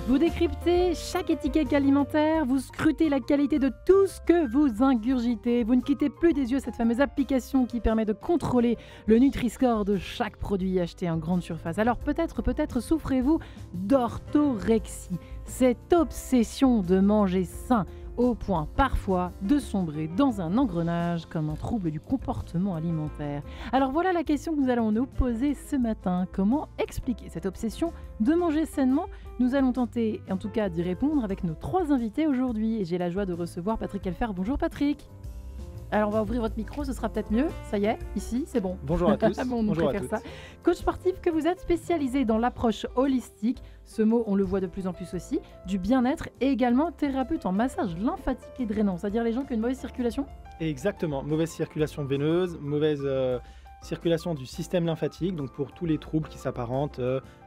Vous décryptez chaque étiquette alimentaire, vous scrutez la qualité de tout ce que vous ingurgitez. Vous ne quittez plus des yeux cette fameuse application qui permet de contrôler le Nutri-Score de chaque produit acheté en grande surface. Alors peut-être souffrez-vous d'orthorexie, cette obsession de manger sain, au point parfois de sombrer dans un engrenage comme un trouble du comportement alimentaire. Alors voilà la question que nous allons nous poser ce matin. Comment expliquer cette obsession de manger sainement ? Nous allons tenter en tout cas d'y répondre avec nos 3 invités aujourd'hui. Et j'ai la joie de recevoir Patrick Helfer. Bonjour Patrick. Alors on va ouvrir votre micro, ce sera peut-être mieux. Ça y est, ici, c'est bon. Bonjour à tous. Bon, on Bonjour à préfère toutes. ça. Coach sportif que vous êtes, spécialisé dans l'approche holistique, ce mot on le voit de plus en plus aussi, du bien-être et également thérapeute en massage lymphatique et drainant, c'est-à-dire les gens qui ont une mauvaise circulation. Exactement, mauvaise circulation veineuse, mauvaise circulation du système lymphatique, donc pour tous les troubles qui s'apparentent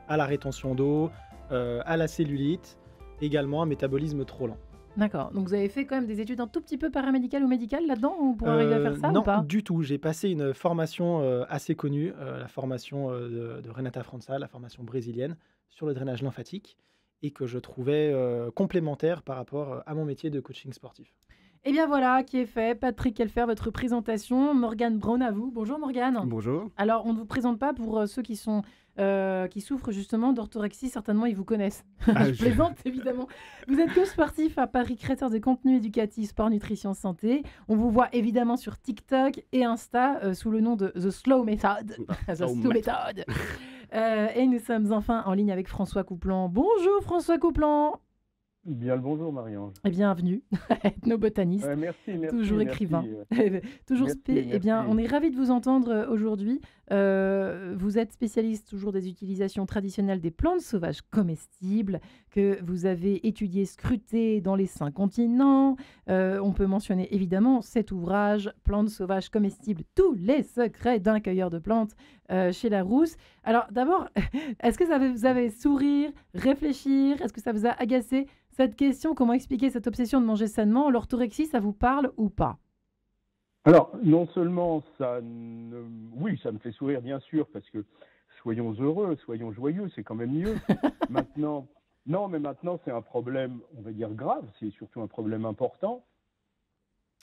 à la rétention d'eau, à la cellulite, également un métabolisme trop lent. D'accord, donc vous avez fait quand même des études un tout petit peu paramédicales ou médicales là-dedans pour arriver à faire ça non, ou pas ? du tout. J'ai passé une formation assez connue, la formation de Renata França, la formation brésilienne, sur le drainage lymphatique, et que je trouvais complémentaire par rapport à mon métier de coaching sportif. Et bien voilà, qui est fait. Patrick Helfer, votre présentation. Morgane Brown à vous. Bonjour Morgane. Bonjour. Alors, on ne vous présente pas pour ceux qui souffrent justement d'orthorexie. Certainement, ils vous connaissent. Je plaisante, évidemment. Vous êtes coach sportif à Paris, créateur de contenu éducatif, sport, nutrition, santé. On vous voit évidemment sur TikTok et Insta sous le nom de The Slow Method. The Slow Method. Et nous sommes enfin en ligne avec François Couplan. Bonjour François Couplan. Bien le bonjour Marie-Ange. Et bienvenue, ethnobotaniste, merci, toujours écrivain. Toujours Eh bien, on est ravis de vous entendre aujourd'hui. Vous êtes spécialiste toujours des utilisations traditionnelles des plantes sauvages comestibles que vous avez étudié, scruté dans les 5 continents. On peut mentionner évidemment cet ouvrage, Plantes sauvages comestibles, tous les secrets d'un cueilleur de plantes chez Larousse. Alors d'abord, est-ce que vous avez sourire, réfléchir ? Est-ce que ça vous a agacé ? Cette question, comment expliquer cette obsession de manger sainement ? L'orthorexie, ça vous parle ou pas ? Alors, non seulement oui, ça me fait sourire bien sûr, parce que soyons heureux, soyons joyeux, c'est quand même mieux. Maintenant, c'est un problème, on va dire grave, c'est surtout un problème important.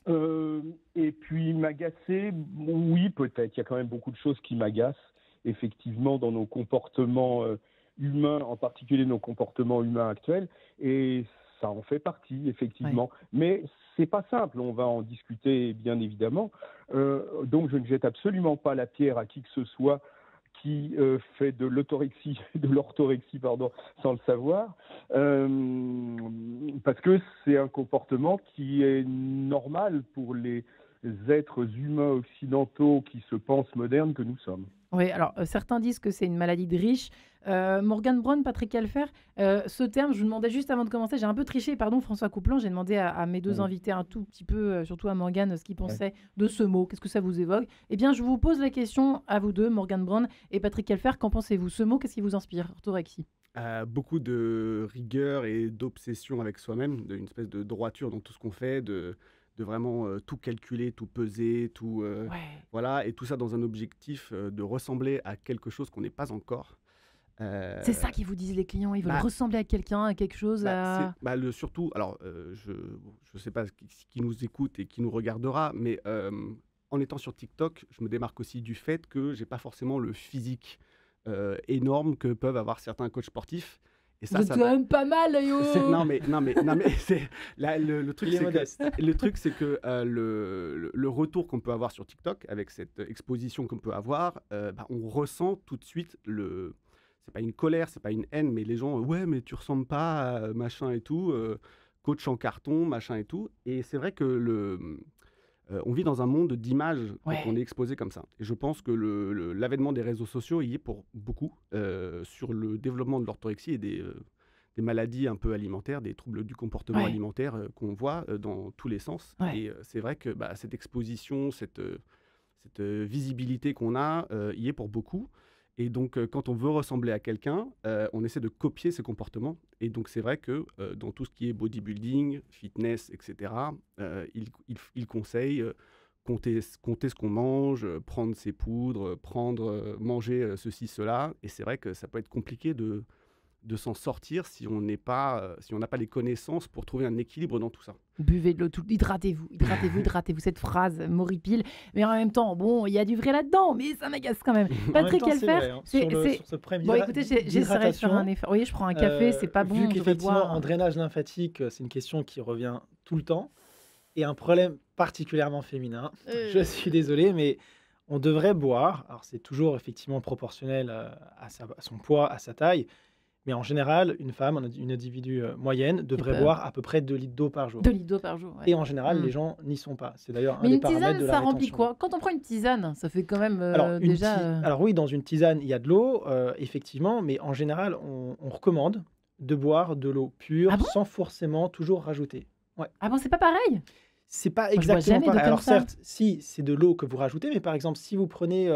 Et puis m'agacer, oui peut-être, il y a quand même beaucoup de choses qui m'agacent, effectivement, dans nos comportements humains, en particulier nos comportements humains actuels, et ça en fait partie, effectivement. Ouais. Mais c'est pas simple, on va en discuter bien évidemment. Donc je ne jette absolument pas la pierre à qui que ce soit qui fait de l'orthorexie, sans le savoir, parce que c'est un comportement qui est normal pour les êtres humains occidentaux qui se pensent modernes que nous sommes. Oui, alors certains disent que c'est une maladie de riches. Morgane Brown, Patrick Helfer, ce terme, je vous demandais juste avant de commencer, j'ai un peu triché, pardon François Couplan, j'ai demandé à mes 2 invités un tout petit peu, surtout à Morgane, ce qu'ils pensaient de ce mot, qu'est-ce que ça vous évoque ? Eh bien, je vous pose la question à vous deux, Morgane Brown et Patrick Helfer, qu'en pensez-vous ? Ce mot, qu'est-ce qui vous inspire ? Orthorexie. Beaucoup de rigueur et d'obsession avec soi-même, d'une espèce de droiture dans tout ce qu'on fait, de vraiment tout calculer, tout peser, tout voilà, et tout ça dans un objectif de ressembler à quelque chose qu'on n'est pas encore. C'est ça qu'ils vous disent les clients, ils veulent ressembler à quelqu'un, à quelque chose. Surtout, alors je sais pas qui nous écoute et qui nous regardera, mais en étant sur TikTok, je me démarque aussi du fait que j'ai pas forcément le physique énorme que peuvent avoir certains coachs sportifs. Et ça, quand même pas mal, yo. Non mais c'est le truc c'est que le retour qu'on peut avoir sur TikTok avec cette exposition qu'on peut avoir, on ressent tout de suite c'est pas une colère, c'est pas une haine, mais les gens ouais mais tu ressembles pas à machin et tout, coach en carton machin et tout, et c'est vrai que on vit dans un monde d'images quand on est exposé comme ça. Et je pense que l'avènement des réseaux sociaux y est pour beaucoup sur le développement de l'orthorexie et des maladies un peu alimentaires, des troubles du comportement alimentaire qu'on voit dans tous les sens. Et c'est vrai que cette exposition, cette visibilité qu'on a y est pour beaucoup. Et donc, quand on veut ressembler à quelqu'un, on essaie de copier ses comportements. Et donc, c'est vrai que dans tout ce qui est bodybuilding, fitness, etc., il conseille compter ce qu'on mange, prendre ses poudres, manger ceci, cela. Et c'est vrai que ça peut être compliqué de de s'en sortir si on n'a pas les connaissances pour trouver un équilibre dans tout ça. Buvez de l'eau, hydratez-vous, cette phrase m'horripile. Mais en même temps, bon, il y a du vrai là-dedans, mais ça m'agace quand même. Patrick Helfer, sur ce problème bon, écoutez, j'essaierai de faire un effort. Oui, je prends un café, c'est pas bon. Vu qu'effectivement, en drainage lymphatique, c'est une question qui revient tout le temps, et un problème particulièrement féminin. Je suis désolé, mais on devrait boire. Alors, c'est toujours effectivement proportionnel à son poids, à sa taille. Mais en général, une femme, une individu moyenne, devrait boire à peu près 2 litres d'eau par jour. 2 litres d'eau par jour, ouais. Et en général, les gens n'y sont pas. C'est d'ailleurs un Mais des une paramètres tisane, de la ça rétention. remplit quoi? Quand on prend une tisane, ça fait quand même déjà... Alors oui, dans une tisane, il y a de l'eau, effectivement, mais en général, on recommande de boire de l'eau pure sans forcément toujours rajouter. Ouais. Ah bon, c'est pas pareil? C'est pas exactement pareil. Alors certes, si c'est de l'eau que vous rajoutez, mais par exemple, si vous prenez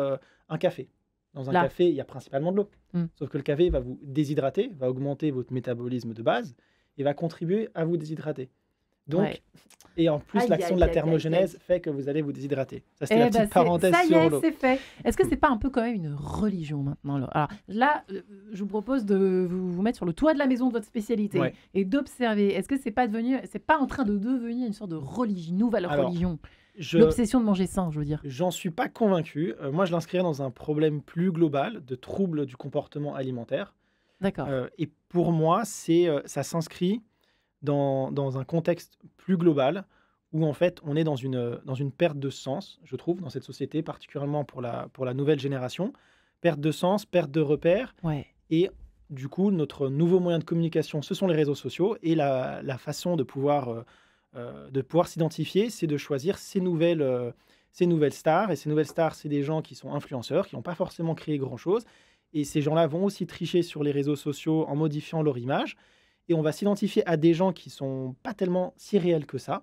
un café, dans un café, il y a principalement de l'eau. Sauf que le café va vous déshydrater, va augmenter votre métabolisme de base et va contribuer à vous déshydrater. Donc, et en plus, l'action de la thermogénèse fait que vous allez vous déshydrater. Ça, c'était la petite parenthèse sur l'eau. C'est fait. Est-ce que c'est pas un peu quand même une religion maintenant? Alors là, je vous propose de vous mettre sur le toit de la maison de votre spécialité et d'observer. Est-ce que c'est pas en train de devenir une sorte de religion, nouvelle religion? L'obsession de manger sain, je veux dire. J'en suis pas convaincu. Moi, je l'inscrirais dans un problème plus global de troubles du comportement alimentaire. D'accord. Et pour moi, ça s'inscrit dans un contexte plus global où, en fait, on est dans une perte de sens, je trouve, dans cette société, particulièrement pour la nouvelle génération. Perte de sens, perte de repères. Ouais. Et du coup, notre nouveau moyen de communication, ce sont les réseaux sociaux. Et la façon de pouvoir s'identifier, c'est de choisir ces nouvelles stars. Et ces nouvelles stars, c'est des gens qui sont influenceurs, qui n'ont pas forcément créé grand-chose. Et ces gens-là vont aussi tricher sur les réseaux sociaux en modifiant leur image. Et on va s'identifier à des gens qui ne sont pas tellement si réels que ça.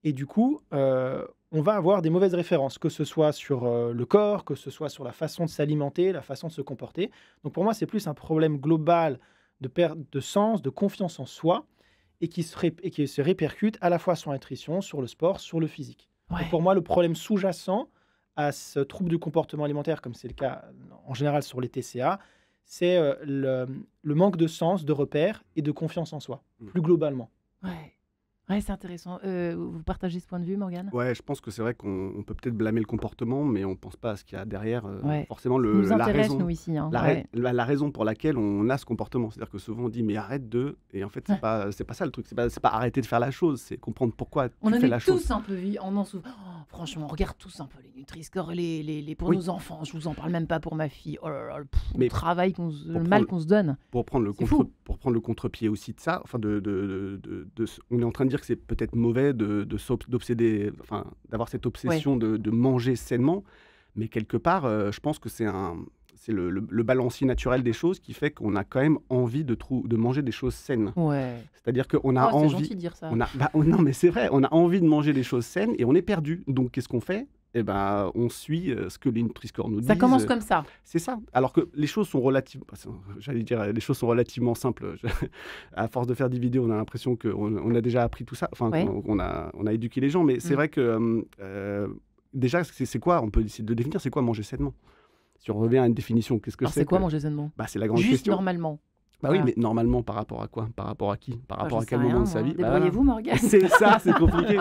Et du coup, on va avoir des mauvaises références, que ce soit sur le corps, que ce soit sur la façon de s'alimenter, la façon de se comporter. Donc pour moi, c'est plus un problème global de perte de sens, de confiance en soi, et qui se répercute à la fois sur la nutrition, sur le sport, sur le physique. Ouais. Donc pour moi, le problème sous-jacent à ce trouble du comportement alimentaire, comme c'est le cas en général sur les TCA, c'est le manque de sens, de repères et de confiance en soi, plus globalement. Ouais, c'est intéressant. Vous partagez ce point de vue, Morgane? Ouais, je pense que c'est vrai qu'on peut peut-être blâmer le comportement, mais on ne pense pas à ce qu'il y a derrière. Forcément, nous intéresse, nous, ici. Hein. La raison pour laquelle on a ce comportement. C'est-à-dire que souvent, on dit, mais arrête de... Et en fait, c'est pas ça le truc. C'est pas arrêter de faire la chose, c'est comprendre pourquoi tu fais la chose. On en est tous un peu... franchement, on regarde tous un peu les Nutri-Score pour nos enfants. Je vous en parle même pas pour ma fille. Oh là là, le travail, le mal qu'on se donne. Pour prendre le contre-pied aussi de ça, enfin on est en train de dire que c'est peut-être mauvais d'obséder, enfin, d'avoir cette obsession de manger sainement, mais quelque part, je pense que c'est le balancier naturel des choses qui fait qu'on a quand même envie de manger des choses saines. Ouais. C'est-à-dire qu'on a envie... C'est gentil de dire ça. Non, mais c'est vrai, on a envie de manger des choses saines et on est perdu. Donc, qu'est-ce qu'on fait? On suit ce que les Nutri-Score nous disent. Ça commence comme ça. C'est ça. Alors que les choses sont les choses sont relativement simples. À force de faire des vidéos, on a l'impression qu'on a déjà appris tout ça. Enfin, on a éduqué les gens. Mais c'est vrai que déjà, c'est quoi? On peut essayer de définir, c'est quoi manger sainement? Si on revient à une définition, qu'est-ce que c'est? C'est quoi manger sainement? C'est la grande question. Juste normalement. Oui, mais normalement, par rapport à quoi? Par rapport à qui? Par rapport à quel moment de sa vie? Débrouillez-vous, Morgane. C'est ça, c'est compliqué.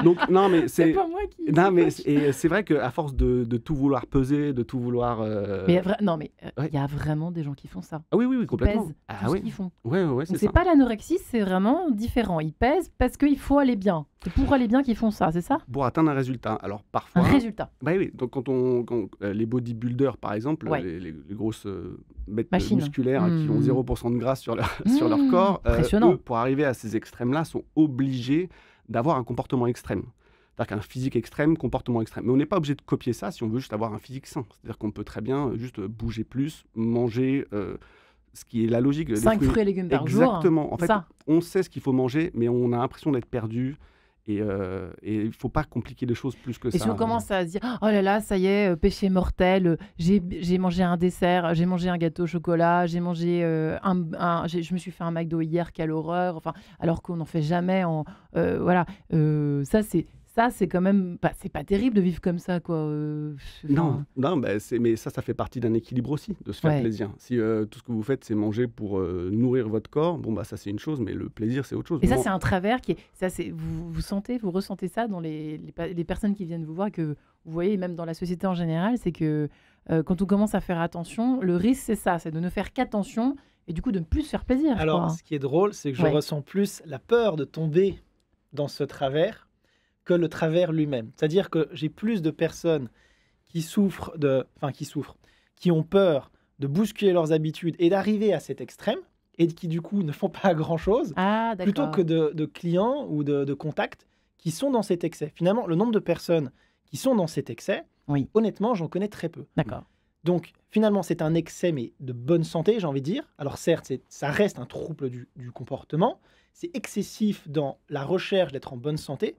Donc, non, mais c'est pas moi qui... Non, mais c'est vrai qu'à force de tout vouloir peser, de tout vouloir... Mais il y a vraiment des gens qui font ça. Ah oui, complètement. Ils pèsent tout ce qu'ils font. Ouais, c'est ça. C'est pas l'anorexie, c'est vraiment différent. Ils pèsent parce qu'il faut aller bien. C'est pour aller bien qu'ils font ça, c'est ça? Pour atteindre un résultat. Alors, parfois... Un résultat. Oui. Donc, quand les bodybuilders, par exemple, les grosses bêtes musculaires qui ont 0% de gras sur leur corps, eux, pour arriver à ces extrêmes-là, sont obligés d'avoir un comportement extrême. C'est-à-dire qu'un physique extrême, comportement extrême. Mais on n'est pas obligé de copier ça si on veut juste avoir un physique sain. C'est-à-dire qu'on peut très bien juste bouger plus, manger... ce qui est la logique. 5 fruits et légumes par jour. Exactement. En fait, on sait ce qu'il faut manger, mais on a l'impression d'être perdu. Et il ne faut pas compliquer les choses plus que ça. Et si on commence à se dire, oh là là, ça y est, péché mortel, j'ai mangé un dessert, j'ai mangé un gâteau au chocolat, j'ai mangé je me suis fait un McDo hier, quelle horreur, enfin, alors qu'on n'en fait jamais. Ça, Ça, c'est quand même c'est pas terrible de vivre comme ça, quoi. Non, mais ça fait partie d'un équilibre aussi, de se faire Ouais. plaisir. Si tout ce que vous faites, c'est manger pour nourrir votre corps, bon, ça c'est une chose, mais le plaisir, c'est autre chose. Et ça, Bon, c'est un travers qui est. Ça, vous ressentez ça dans les personnes qui viennent vous voir, que vous voyez, même dans la société en général, c'est que quand on commence à faire attention, le risque, c'est ça, c'est de ne faire qu'attention et du coup de ne plus se faire plaisir. je Alors, crois. ce qui est drôle, c'est que je Ouais. ressens plus la peur de tomber dans ce travers que le travers lui-même. C'est-à-dire que j'ai plus de personnes qui qui ont peur de bousculer leurs habitudes et d'arriver à cet extrême, et qui du coup ne font pas grand-chose, Ah, d'accord. plutôt que de clients ou de contacts qui sont dans cet excès. Finalement, le nombre de personnes qui sont dans cet excès, Oui. honnêtement, j'en connais très peu. D'accord. Donc, finalement, c'est un excès, mais de bonne santé, j'ai envie de dire. Alors, certes, ça reste un trouble du comportement. C'est excessif dans la recherche d'être en bonne santé,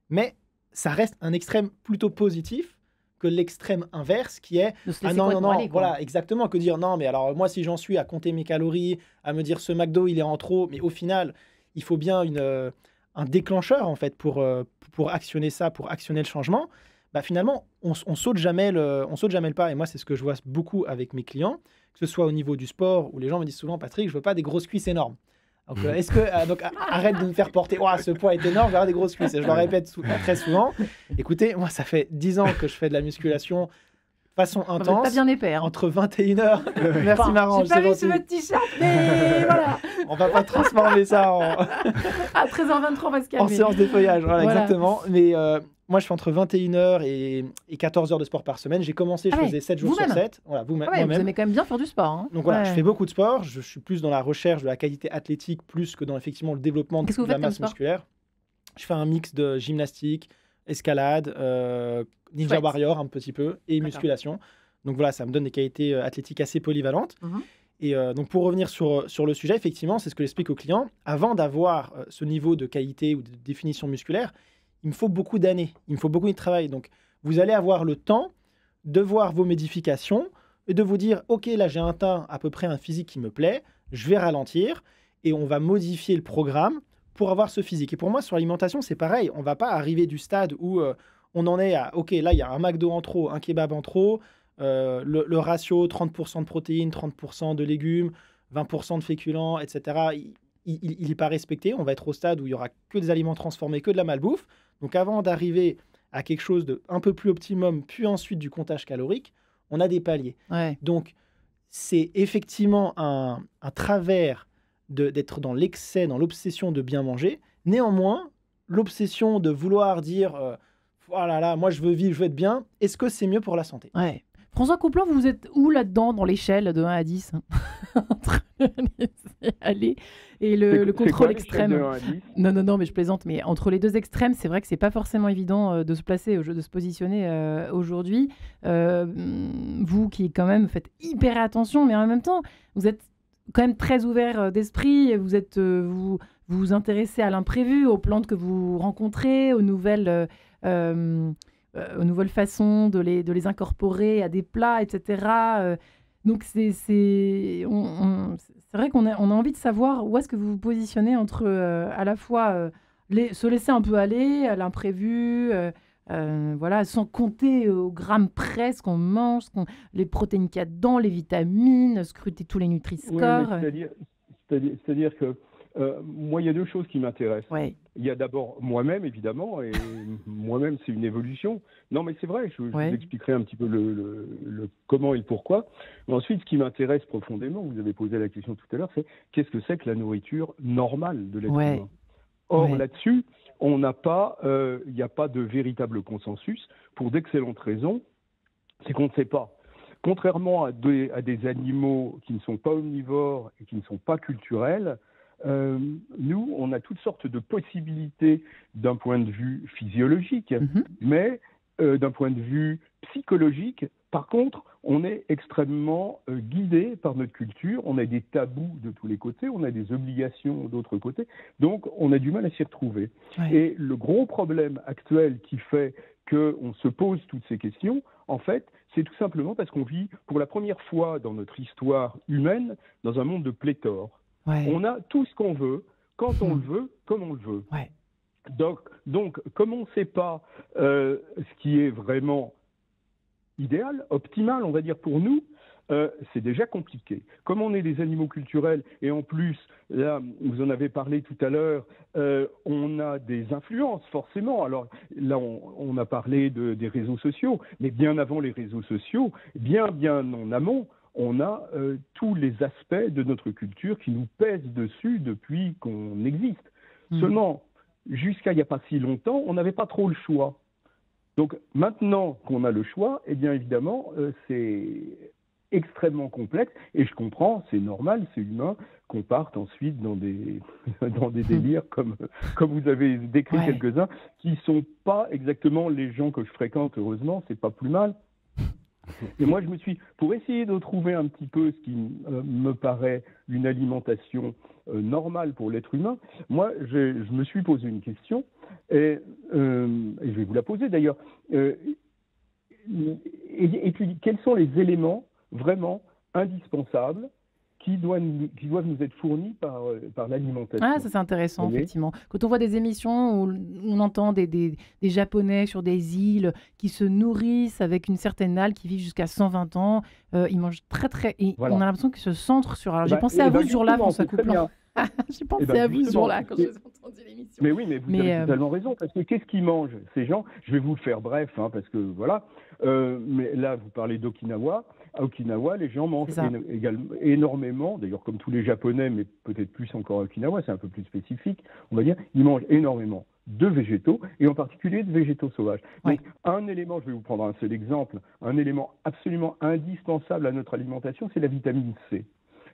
mais ça reste un extrême plutôt positif que l'extrême inverse qui est De se ah laisser non, non, complètement non, aller, quoi. voilà, exactement, que dire non, mais alors moi, si j'en suis à compter mes calories, à me dire ce McDo, il est en trop, mais au final, il faut bien un déclencheur, en fait, pour actionner ça, pour actionner le changement. Bah, finalement, on saute jamais on saute jamais le pas. Et moi, c'est ce que je vois beaucoup avec mes clients, que ce soit au niveau du sport, où les gens me disent souvent, Patrick, je veux pas des grosses cuisses énormes. Donc, est-ce que donc arrête de me faire porter. Oh, ce poids est énorme, je veux avoir des grosses cuisses. Et je le répète très souvent. Écoutez, moi, ça fait 10 ans que je fais de la musculation de façon Vous êtes intense. pas bien épais. Hein. Entre 21h, merci Enfin, Marrant, j'ai pas vu c'est sur gentil. votre t-shirt, mais voilà. On va pas transformer ça À 13h23, on va se en calmer. séance d'effeuillage, voilà, Voilà. exactement. Mais moi, je fais entre 21h et 14 heures de sport par semaine. J'ai commencé, je Ah ouais, faisais 7 jours sur vous-même. 7. Voilà, Ah ouais, vous moi-même. aimez quand même bien faire du sport. Hein. Donc voilà, Ouais. je fais beaucoup de sport. Je suis plus dans la recherche de la qualité athlétique plus que dans effectivement le développement de Qu'est-ce que vous la faites comme masse sport musculaire. Je fais un mix de gymnastique, escalade, Ninja Chouette. Warrior un petit peu et D'accord. musculation. Donc voilà, ça me donne des qualités athlétiques assez polyvalentes. Mhm. Et donc pour revenir sur le sujet, effectivement, c'est ce que j'explique aux clients. Avant d'avoir ce niveau de qualité ou de définition musculaire, il me faut beaucoup d'années, il me faut beaucoup de travail. Donc vous allez avoir le temps de voir vos modifications et de vous dire, OK, là j'ai atteint à peu près un physique qui me plaît, je vais ralentir et on va modifier le programme pour avoir ce physique. Et pour moi, sur l'alimentation, c'est pareil. On ne va pas arriver du stade où on en est à, OK, là il y a un McDo en trop, un kebab en trop, le ratio 30% de protéines, 30% de légumes, 20% de féculents, etc. Il n'est pas respecté. On va être au stade où il n'y aura que des aliments transformés, que de la malbouffe. Donc avant d'arriver à quelque chose de un peu plus optimum, puis ensuite du comptage calorique, on a des paliers. Ouais. Donc c'est effectivement un travers d'être dans l'excès, dans l'obsession de bien manger. Néanmoins, l'obsession de vouloir dire oh là là, moi je veux vivre, je veux être bien, est-ce que c'est mieux pour la santé? Ouais. François Couplan, vous êtes où là-dedans, dans l'échelle de 1 à 10 entre laisser aller et le contrôle extrême? Non, mais je plaisante. Mais entre les deux extrêmes, c'est vrai que c'est pas forcément évident de se placer, de se positionner aujourd'hui. Vous qui quand même faites hyper attention, mais en même temps, vous êtes quand même très ouvert d'esprit. Vous vous intéressez à l'imprévu, aux plantes que vous rencontrez, aux nouvelles façons de les incorporer à des plats, etc. Donc c'est vrai qu'on a envie de savoir où est-ce que vous vous positionnez entre à la fois se laisser un peu aller à l'imprévu, voilà, sans compter au gramme près ce qu'on mange, les protéines qu'il y a dedans, les vitamines, scruter tous les Nutri-Score. Oui, c'est-à-dire que moi, il y a deux choses qui m'intéressent. Ouais. Il y a d'abord moi-même, évidemment, et moi-même, c'est une évolution. Non, mais c'est vrai, je vous expliquerai un petit peu le comment et le pourquoi. Mais ensuite, ce qui m'intéresse profondément, vous avez posé la question tout à l'heure, c'est qu'est-ce que c'est que la nourriture normale de l'être humain? Or, là-dessus, il n'y a pas de véritable consensus pour d'excellentes raisons. C'est qu'on ne sait pas. Contrairement à des animaux qui ne sont pas omnivores et qui ne sont pas culturels, nous, on a toutes sortes de possibilités d'un point de vue physiologique, mais d'un point de vue psychologique, par contre, on est extrêmement guidé par notre culture, on a des tabous de tous les côtés, on a des obligations d'autres côtés, donc on a du mal à s'y retrouver. Ouais. Et le gros problème actuel qui fait qu'on se pose toutes ces questions, en fait, c'est tout simplement parce qu'on vit pour la première fois dans notre histoire humaine dans un monde de pléthore. Ouais. On a tout ce qu'on veut, quand on le veut, comme on le veut. Ouais. Donc, comme on ne sait pas ce qui est vraiment idéal, optimal, on va dire pour nous, c'est déjà compliqué. Comme on est des animaux culturels, et en plus, là, vous en avez parlé tout à l'heure, on a des influences, forcément. Alors là, on a parlé des réseaux sociaux, mais bien avant les réseaux sociaux, bien en amont, on a tous les aspects de notre culture qui nous pèsent dessus depuis qu'on existe. Seulement, jusqu'à il n'y a pas si longtemps, on n'avait pas trop le choix. Donc maintenant qu'on a le choix, eh bien évidemment, c'est extrêmement complexe, et je comprends, c'est normal, c'est humain, qu'on parte ensuite dans des délires comme vous avez décrit quelques-uns, qui ne sont pas exactement les gens que je fréquente, heureusement, c'est pas plus mal. Et moi, pour essayer de trouver un petit peu ce qui me paraît une alimentation normale pour l'être humain, moi, je me suis posé une question, et je vais vous la poser d'ailleurs. Et puis, quels sont les éléments vraiment indispensables qui doivent nous être fournis par l'alimentation. Ah, ça c'est intéressant, effectivement. Quand on voit des émissions où on entend des Japonais sur des îles qui se nourrissent avec une certaine algue qui vit jusqu'à 120 ans, ils mangent très... Et voilà. On a l'impression qu'ils se centrent sur... Alors, j'ai pensé à vous ce jour-là, François Coupland. J'ai pensé à vous ce jour-là quand j'ai entendu l'émission. Mais oui, mais vous avez totalement raison, parce que qu'est-ce qu'ils mangent, ces gens? Je vais vous le faire bref, parce que voilà. Mais là, vous parlez d'Okinawa. À Okinawa, les gens mangent énormément, d'ailleurs comme tous les Japonais, mais peut-être plus encore à Okinawa, c'est un peu plus spécifique, on va dire, ils mangent énormément de végétaux, et en particulier de végétaux sauvages. Donc, un élément, je vais vous prendre un seul exemple, un élément absolument indispensable à notre alimentation, c'est la vitamine C.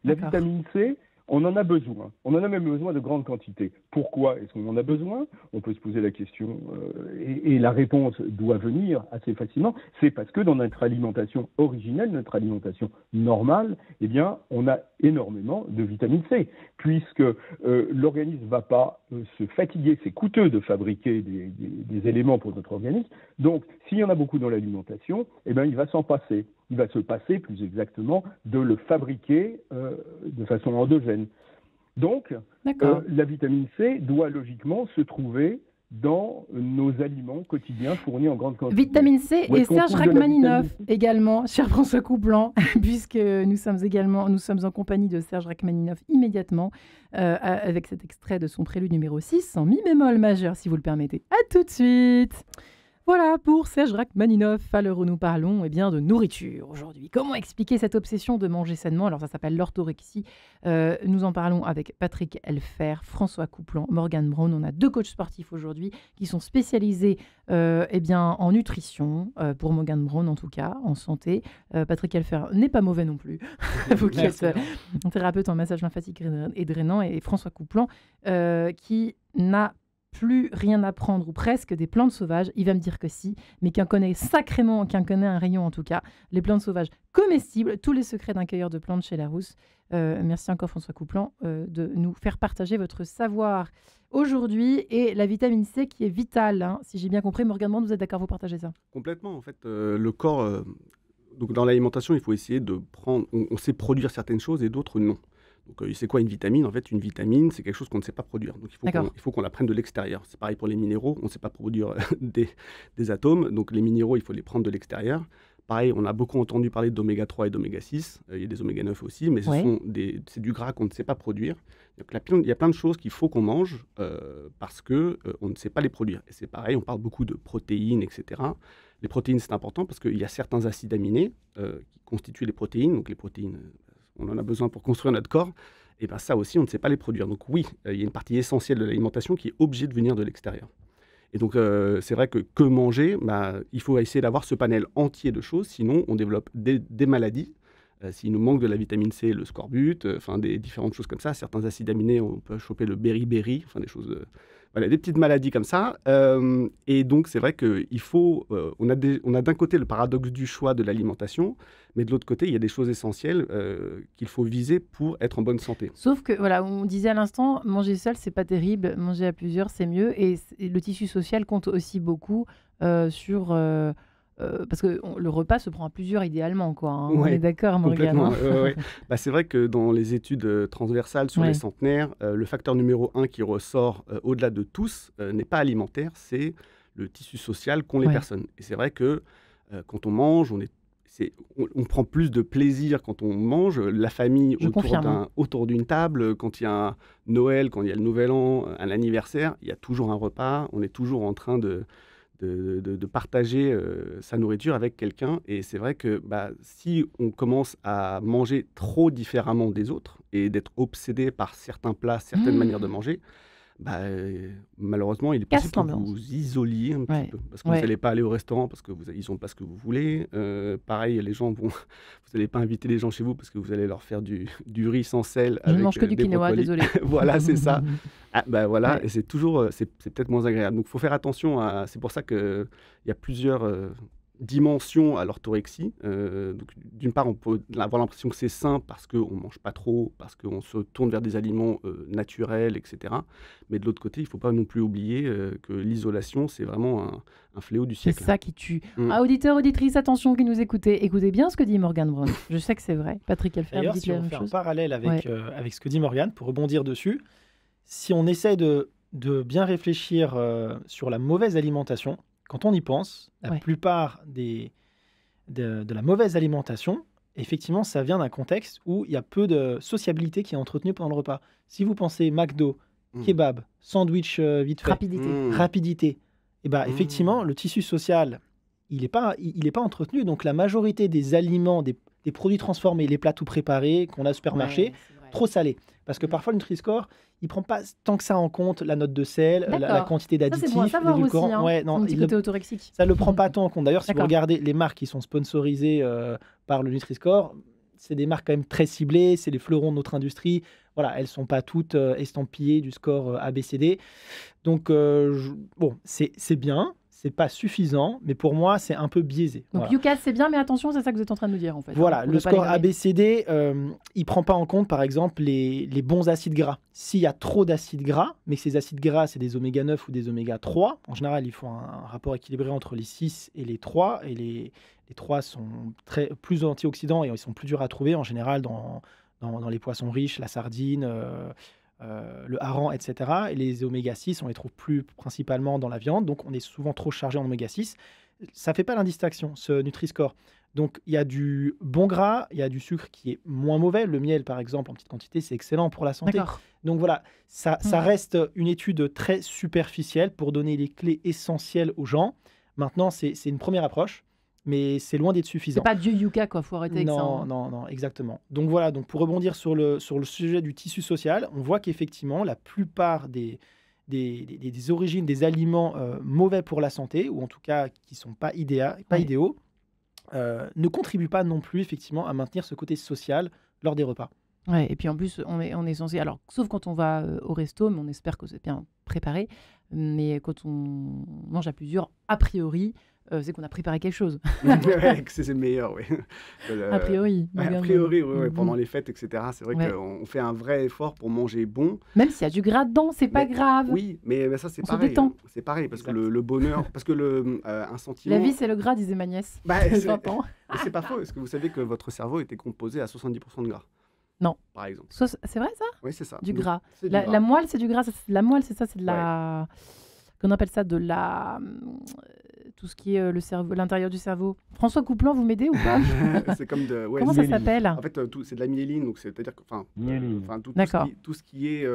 La vitamine C, on en a besoin. On en a même besoin de grandes quantités. Pourquoi est-ce qu'on en a besoin? On peut se poser la question, et la réponse doit venir assez facilement. C'est parce que dans notre alimentation originelle, notre alimentation normale, eh bien, on a énormément de vitamine C, puisque l'organisme ne va pas se fatiguer. C'est coûteux de fabriquer des éléments pour notre organisme. Donc, s'il y en a beaucoup dans l'alimentation, eh bien, il va s'en passer. Il va se passer, plus exactement, de le fabriquer de façon endogène. Donc, la vitamine C doit logiquement se trouver dans nos aliments quotidiens fournis en grande quantité. Vitamine C et Serge Rachmaninoff également, cher François Coupland, puisque nous sommes en compagnie de Serge Rachmaninoff immédiatement, avec cet extrait de son prélude numéro 6, en mi bémol majeur, si vous le permettez. À tout de suite. Voilà pour Serge Rachmaninoff, à l'heure où nous parlons de nourriture aujourd'hui. Comment expliquer cette obsession de manger sainement? Alors ça s'appelle l'orthorexie. Nous en parlons avec Patrick Helfer, François Coupland, Morgane Braun. On a 2 coachs sportifs aujourd'hui qui sont spécialisés en nutrition, pour Morgane Braun en tout cas, en santé. Patrick Helfer n'est pas mauvais non plus. Vous qui êtes thérapeute en massage lymphatique et drainant, et François Coupland qui n'a plus rien à prendre, ou presque, des plantes sauvages. Il va me dire que si, mais qui en connaît sacrément, qui en connaît un rayon en tout cas. Les plantes sauvages comestibles, tous les secrets d'un cueilleur de plantes chez Larousse. Merci encore François Coupland de nous faire partager votre savoir aujourd'hui, et la vitamine C qui est vitale, si j'ai bien compris. Morgane Braun, vous êtes d'accord, vous partagez ça? Complètement, en fait, le corps... donc dans l'alimentation, il faut essayer de prendre... On sait produire certaines choses et d'autres non. Donc, c'est quoi une vitamine? En fait, une vitamine, c'est quelque chose qu'on ne sait pas produire. Donc, il faut qu'on la prenne de l'extérieur. C'est pareil pour les minéraux. On ne sait pas produire des atomes. Donc, les minéraux, il faut les prendre de l'extérieur. Pareil, on a beaucoup entendu parler d'oméga 3 et d'oméga 6. Il y a des oméga 9 aussi, mais c'est du gras qu'on ne sait pas produire. Donc, il y a plein de choses qu'il faut qu'on mange parce qu'on ne sait pas les produire. Et c'est pareil, on parle beaucoup de protéines, etc. Les protéines, c'est important parce qu'il y a certains acides aminés qui constituent les protéines. Donc, les protéines... on en a besoin pour construire notre corps, et bien ça aussi, on ne sait pas les produire. Donc oui, il y a une partie essentielle de l'alimentation qui est obligée de venir de l'extérieur. Et donc, c'est vrai que manger, il faut essayer d'avoir ce panel entier de choses, sinon on développe des maladies. S'il nous manque de la vitamine C, le scorbut, des différentes choses comme ça, certains acides aminés, on peut choper le beriberi, des choses... Voilà, des petites maladies comme ça. Et donc, c'est vrai qu'il faut... on a d'un côté le paradoxe du choix de l'alimentation, mais de l'autre côté, il y a des choses essentielles qu'il faut viser pour être en bonne santé. Sauf que, voilà, on disait à l'instant, manger seul, c'est pas terrible. Manger à plusieurs, c'est mieux. Et le tissu social compte aussi beaucoup sur parce que le repas se prend à plusieurs idéalement, quoi. Hein. On Ouais, est d'accord, Morgane. complètement. Ouais. Bah, c'est vrai que dans les études transversales sur Ouais. les centenaires, le facteur numéro 1 qui ressort au-delà de tous n'est pas alimentaire, c'est le tissu social qu'ont les Ouais. personnes. Et c'est vrai que quand on mange, on prend plus de plaisir quand on mange. La famille Je confirme. autour d'une table, quand il y a un Noël, quand il y a le Nouvel An, un anniversaire, il y a toujours un repas. On est toujours en train de partager sa nourriture avec quelqu'un. Et c'est vrai que si on commence à manger trop différemment des autres et d'être obsédé par certains plats, certaines manières de manger, malheureusement, il est Casse possible que l'ambiance. vous isoliez un Ouais. petit peu parce que vous Ouais. n'allez pas aller au restaurant parce que ils n'ont pas ce que vous voulez. Pareil, les gens vous n'allez pas inviter les gens chez vous parce que vous allez leur faire du riz sans sel Je ne avec mange que du des quinoa, brocolis. désolé. Voilà, c'est ça. Voilà, Ouais. et c'est toujours, c'est peut-être moins agréable. Donc, il faut faire attention c'est pour ça qu'il y a plusieurs dimensions à l'orthorexie. Donc, d'une part, on peut avoir l'impression que c'est sain parce qu'on ne mange pas trop, parce qu'on se tourne vers des aliments naturels, etc. Mais de l'autre côté, il ne faut pas non plus oublier que l'isolation, c'est vraiment un fléau du C'est siècle. ça qui tue. Mm. Auditeurs, auditrices, attention qui nous écoutez. Écoutez bien ce que dit Morgane Brown. Je sais que c'est vrai. Patrick Elfer, vous D'ailleurs, dites si la on même fait un chose. parallèle avec, Ouais. avec ce que dit Morgane, pour rebondir dessus, si on essaie de bien réfléchir sur la mauvaise alimentation, quand on y pense, la Ouais. plupart de la mauvaise alimentation, effectivement, ça vient d'un contexte où il y a peu de sociabilité qui est entretenue pendant le repas. Si vous pensez McDo, kebab, sandwich vite fait, Rapidité. rapidité, et effectivement, le tissu social, il n'est pas entretenu. Donc la majorité des aliments, des produits transformés, les plats tout préparés qu'on a au supermarché, Ouais, c'est vrai. trop salés. Parce que parfois, le Nutri-Score, il prend pas tant que ça en compte la note de sel, la D'accord. quantité Ça, d'additifs, c'est bon à savoir aussi. d'édulcorants. Hein. Ouais, C'est non, mon petit il côté autorexique. ça ne le prend pas tant en compte. D'ailleurs, si vous D'accord. regardez les marques qui sont sponsorisées par le Nutri-Score, c'est des marques quand même très ciblées, c'est les fleurons de notre industrie. Voilà, elles ne sont pas toutes estampillées du score ABCD. Donc, bon, c'est bien, c'est pas suffisant, mais pour moi, c'est un peu biaisé. Donc Voilà. UCAS, c'est bien, mais attention, c'est ça que vous êtes en train de nous dire en fait. Voilà, hein. Faut le ne pas les score nommer. ABCD, il prend pas en compte, par exemple, les bons acides gras. S'il y a trop d'acides gras, mais que ces acides gras, c'est des oméga 9 ou des oméga 3, en général, ils font un rapport équilibré entre les 6 et les 3, et les 3 sont plus antioxydants et ils sont plus durs à trouver, en général, dans les poissons riches, la sardine, le hareng, etc. Et les oméga 6, on les trouve plus principalement dans la viande, donc on est souvent trop chargé en oméga 6. Ça fait pas l'indistinction, ce Nutri-Score. Donc, il y a du bon gras, il y a du sucre qui est moins mauvais. Le miel, par exemple, en petite quantité, c'est excellent pour la santé. D'accord. Donc voilà, ça reste une étude très superficielle pour donner les clés essentielles aux gens. Maintenant, c'est une première approche, mais c'est loin d'être C'est suffisant. pas Dieu Yuka, quoi. Faut arrêter avec ça. Non, hein. non, exactement. Donc voilà, donc pour rebondir sur le sujet du tissu social, on voit qu'effectivement, la plupart des origines des aliments mauvais pour la santé, ou en tout cas qui ne sont pas Ouais. idéaux, ne contribuent pas non plus effectivement à maintenir ce côté social lors des repas. Ouais, et puis en plus, on est censé. Alors, sauf quand on va au resto, mais on espère que c'est bien préparé. Mais quand on mange à plusieurs, a priori, c'est qu'on a préparé quelque chose. Ouais, que c'est le meilleur, oui. A priori. Ouais, a Morgane. priori, oui, Mhm. pendant les fêtes, etc. C'est vrai Ouais. qu'on fait un vrai effort pour manger bon. Même s'il y a du gras dedans, c'est pas Mais- grave. Oui, mais ça, c'est On se pareil. détend. C'est pareil, parce que Exact. le bonheur, parce que un sentiment... La vie, c'est le gras, disait ma nièce. Bah, Elle a c'est 20 ans. mais c'est pas faux. Est-ce que vous savez que votre cerveau était composé à 70% de gras? Non. Par exemple. C'est vrai ça? Oui, c'est ça. Du Donc, gras. c'est du La gras. moelle, c'est du gras. La moelle, c'est ça, c'est de la. Qu'on appelle ça de la. Tout ce qui est le cerveau, l'intérieur du cerveau. François Couplan, vous m'aidez ou pas? C'est comme de... ouais, Comment ça c'est- s'appelle? En fait, c'est de la myéline, donc c'est-à-dire que, Myéline. D'accord. tout ce qui est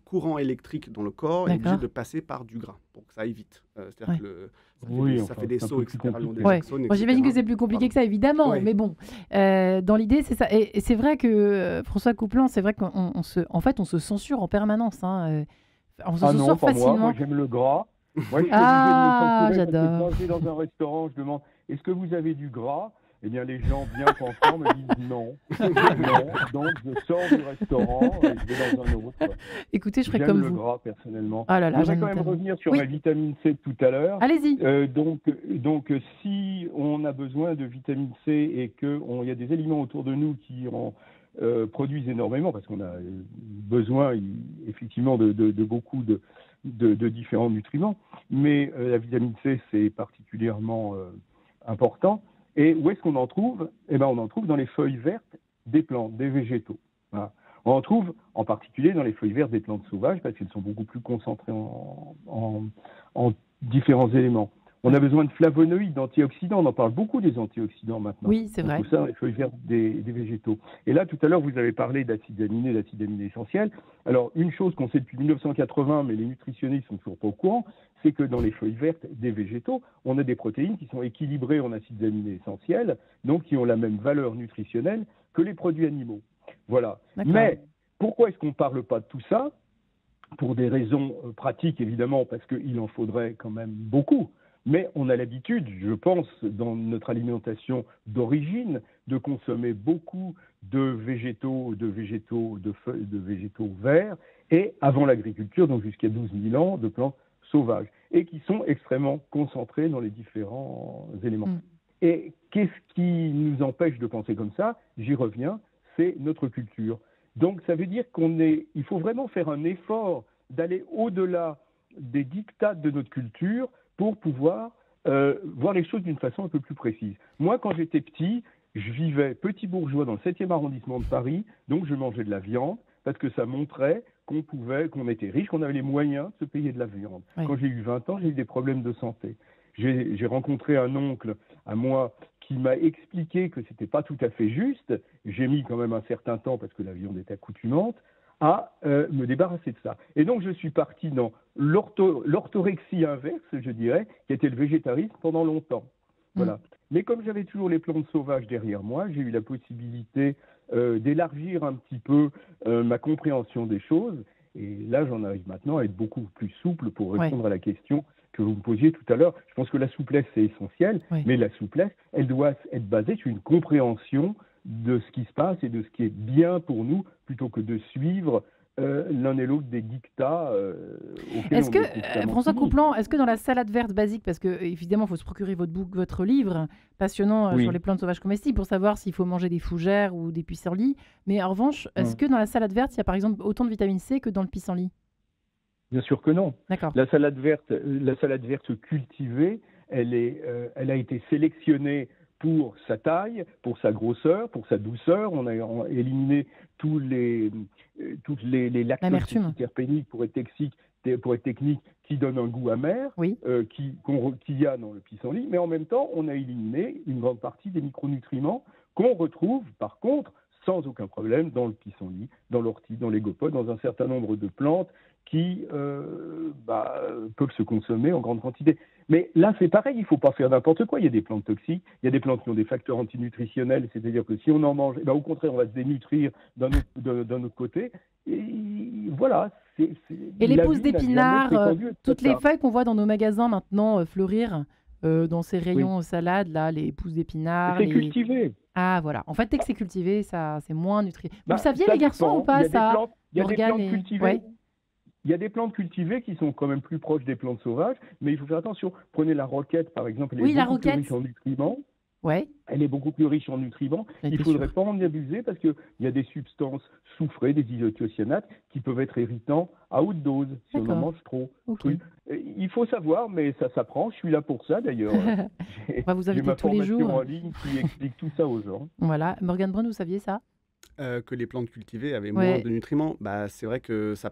courant électrique dans le corps est obligé D'accord. de passer par du gras pour que ça aille vite. C'est-à-dire Ouais. que ça fait Oui, des, enfin, ça fait des c'est un sauts, peu etc. plus le long des compliqué. Ouais. axones, Moi, j'imagine que etc. c'est plus compliqué Pardon. que ça, évidemment. Ouais. Mais bon, dans l'idée, c'est ça. Et c'est vrai que François Couplan, c'est vrai en fait, on se censure en permanence. Hein. On se Ah non, censure pas moi. facilement. Moi, j'aime le gras. Moi, je suis Ah, obligé de me censurer parce que j'adore. quand je vais dans un restaurant, je demande est-ce que vous avez du gras? Eh bien, les gens bien pensants me disent non. Non. Donc, je sors du restaurant et je vais dans un autre. Écoutez, je ferai J'aime comme le vous. gras, personnellement. Ah là là, je voudrais j'aime quand même tellement. revenir sur Oui. la vitamine C de tout à l'heure. Allez-y. Donc, si on a besoin de vitamine C et qu'il y a des aliments autour de nous qui en produisent énormément, parce qu'on a besoin effectivement de beaucoup de différents nutriments, mais la vitamine C, c'est particulièrement important. Et où est-ce qu'on en trouve? Eh ben, on en trouve dans les feuilles vertes des plantes, des végétaux. Voilà. On en trouve en particulier dans les feuilles vertes des plantes sauvages parce qu'elles sont beaucoup plus concentrées en différents éléments. On a besoin de flavonoïdes, d'antioxydants. On en parle beaucoup des antioxydants maintenant. Oui, c'est vrai. Tout ça dans les feuilles vertes des végétaux. Et là, tout à l'heure, vous avez parlé d'acides aminés essentiels. Alors, une chose qu'on sait depuis 1980, mais les nutritionnistes sont toujours pas au courant, c'est que dans les feuilles vertes des végétaux, on a des protéines qui sont équilibrées en acides aminés essentiels, donc qui ont la même valeur nutritionnelle que les produits animaux. Voilà. Mais pourquoi est-ce qu'on ne parle pas de tout ça? Pour des raisons pratiques, évidemment, parce qu'il en faudrait quand même beaucoup. Mais on a l'habitude, je pense, dans notre alimentation d'origine, de consommer beaucoup de végétaux verts, et avant l'agriculture, donc jusqu'à 12 000 ans, de plantes sauvages, et qui sont extrêmement concentrés dans les différents éléments. Et qu'est-ce qui nous empêche de penser comme ça? J'y reviens, c'est notre culture. Donc ça veut dire il faut vraiment faire un effort d'aller au-delà des dictats de notre culture pour pouvoir voir les choses d'une façon un peu plus précise. Moi, quand j'étais petit, je vivais petit bourgeois dans le 7e arrondissement de Paris, donc je mangeais de la viande parce que ça montrait qu'on était riche, qu'on avait les moyens de se payer de la viande. Oui. Quand j'ai eu 20 ans, j'ai eu des problèmes de santé. J'ai rencontré un oncle à moi qui m'a expliqué que c'était pas tout à fait juste. J'ai mis quand même un certain temps, parce que la viande est accoutumante, à me débarrasser de ça. Et donc je suis parti dans l'orthorexie inverse, je dirais, qui était le végétarisme pendant longtemps. Voilà. Mais comme j'avais toujours les plantes sauvages derrière moi, j'ai eu la possibilité d'élargir un petit peu ma compréhension des choses. Et là, j'en arrive maintenant à être beaucoup plus souple pour répondre à la question que vous me posiez tout à l'heure. Je pense que la souplesse, c'est essentiel, mais la souplesse, elle doit être basée sur une compréhension de ce qui se passe et de ce qui est bien pour nous, plutôt que de suivre l'un et l'autre des dictats Est-ce que, François Coupland, est-ce que dans la salade verte basique, parce que évidemment, il faut se procurer votre livre passionnant sur les plantes sauvages comestibles pour savoir s'il faut manger des fougères ou des pissenlits, mais en revanche, est-ce que dans la salade verte, il y a par exemple autant de vitamine C que dans le pissenlit? Bien sûr que non. D'accord. La salade verte cultivée, elle a été sélectionnée pour sa taille, pour sa grosseur, pour sa douceur. On a éliminé tous les lactoses terpéniques pour être technique, qui donnent un goût amer, qu'il y a dans le pissenlit. Mais en même temps, on a éliminé une grande partie des micronutriments qu'on retrouve, par contre, sans aucun problème dans le pissenlit, dans l'ortie, dans les gopodes, dans un certain nombre de plantes qui peuvent se consommer en grande quantité. Mais là, c'est pareil, il ne faut pas faire n'importe quoi. Il y a des plantes toxiques, il y a des plantes qui ont des facteurs antinutritionnels, c'est-à-dire que si on en mange, au contraire, on va se dénutrir d'un autre côté. Et voilà. Et les pousses d'épinards, toutes les feuilles qu'on voit dans nos magasins maintenant fleurir dans ces rayons salades, là, les pousses d'épinards. C'est cultivé. Ah, voilà. En fait, dès que c'est cultivé, ça, c'est moins nutritif. Vous le saviez, les garçons, ou pas, ça? Il y a des plantes cultivées. Il y a des plantes cultivées qui sont quand même plus proches des plantes sauvages, mais il faut faire attention. Prenez la roquette, par exemple, elle est beaucoup plus riche en nutriments. Elle est beaucoup plus riche en nutriments. Il ne faudrait pas en abuser parce qu'il y a des substances soufrées, des isothiocyanates, qui peuvent être irritants à haute dose si on en mange trop. Il faut savoir, mais ça s'apprend. Je suis là pour ça, d'ailleurs. On va vous inviter tous les jours. J'ai ma formation en ligne qui explique tout ça aux gens. Voilà. Morgane Brun, vous saviez ça? Que les plantes cultivées avaient moins de nutriments, c'est vrai que ça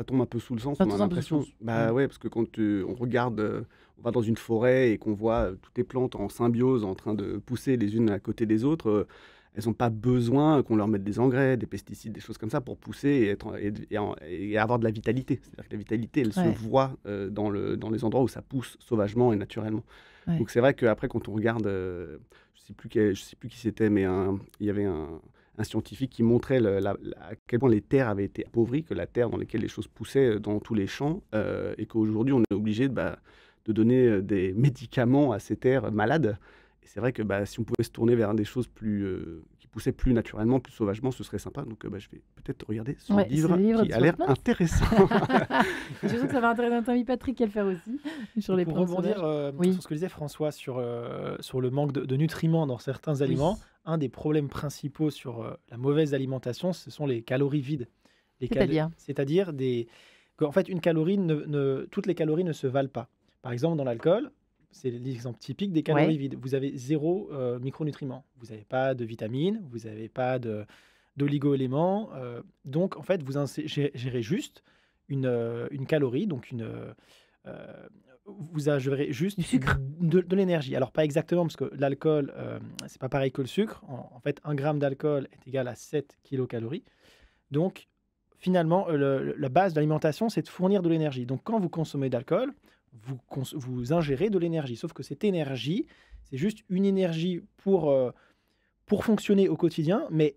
tombe un peu sous le sens. On a l'impression, parce que quand on regarde, on va dans une forêt et qu'on voit toutes les plantes en symbiose, en train de pousser les unes à côté des autres, elles n'ont pas besoin qu'on leur mette des engrais, des pesticides, des choses comme ça pour pousser et avoir de la vitalité. C'est-à-dire que la vitalité, elle se voit dans les endroits où ça pousse sauvagement et naturellement. Donc c'est vrai qu'après, quand on regarde, je sais plus qui c'était, mais il y avait un scientifique qui montrait à quel point les terres avaient été appauvries, que la terre dans laquelle les choses poussaient dans tous les champs, et qu'aujourd'hui on est obligé de donner des médicaments à ces terres malades. Et c'est vrai que si on pouvait se tourner vers des choses qui poussaient plus naturellement, plus sauvagement, ce serait sympa. Donc je vais peut-être regarder ce livre qui a l'air intéressant. Je sais que ça va intéresser notre ami Patrick qui va le faire aussi. Sur les pour rebondir sur ce que disait François sur le manque de nutriments dans certains aliments, un des problèmes principaux sur la mauvaise alimentation, ce sont les calories vides. C'est-à-dire qu'en fait, une calorie toutes les calories ne se valent pas. Par exemple, dans l'alcool, c'est l'exemple typique des calories vides. Vous avez 0 micronutriments. Vous n'avez pas de vitamines, vous n'avez pas d'oligo-éléments. Donc, en fait, vous ingérez juste une calorie, donc vous ingérez juste Du sucre. de l'énergie. Alors, pas exactement, parce que l'alcool, c'est pas pareil que le sucre. En fait, 1 gramme d'alcool est égal à 7 kilocalories. Donc, finalement, la base de l'alimentation, c'est de fournir de l'énergie. Donc, quand vous consommez d'alcool, vous ingérez de l'énergie. Sauf que cette énergie, c'est juste une énergie pour fonctionner au quotidien, mais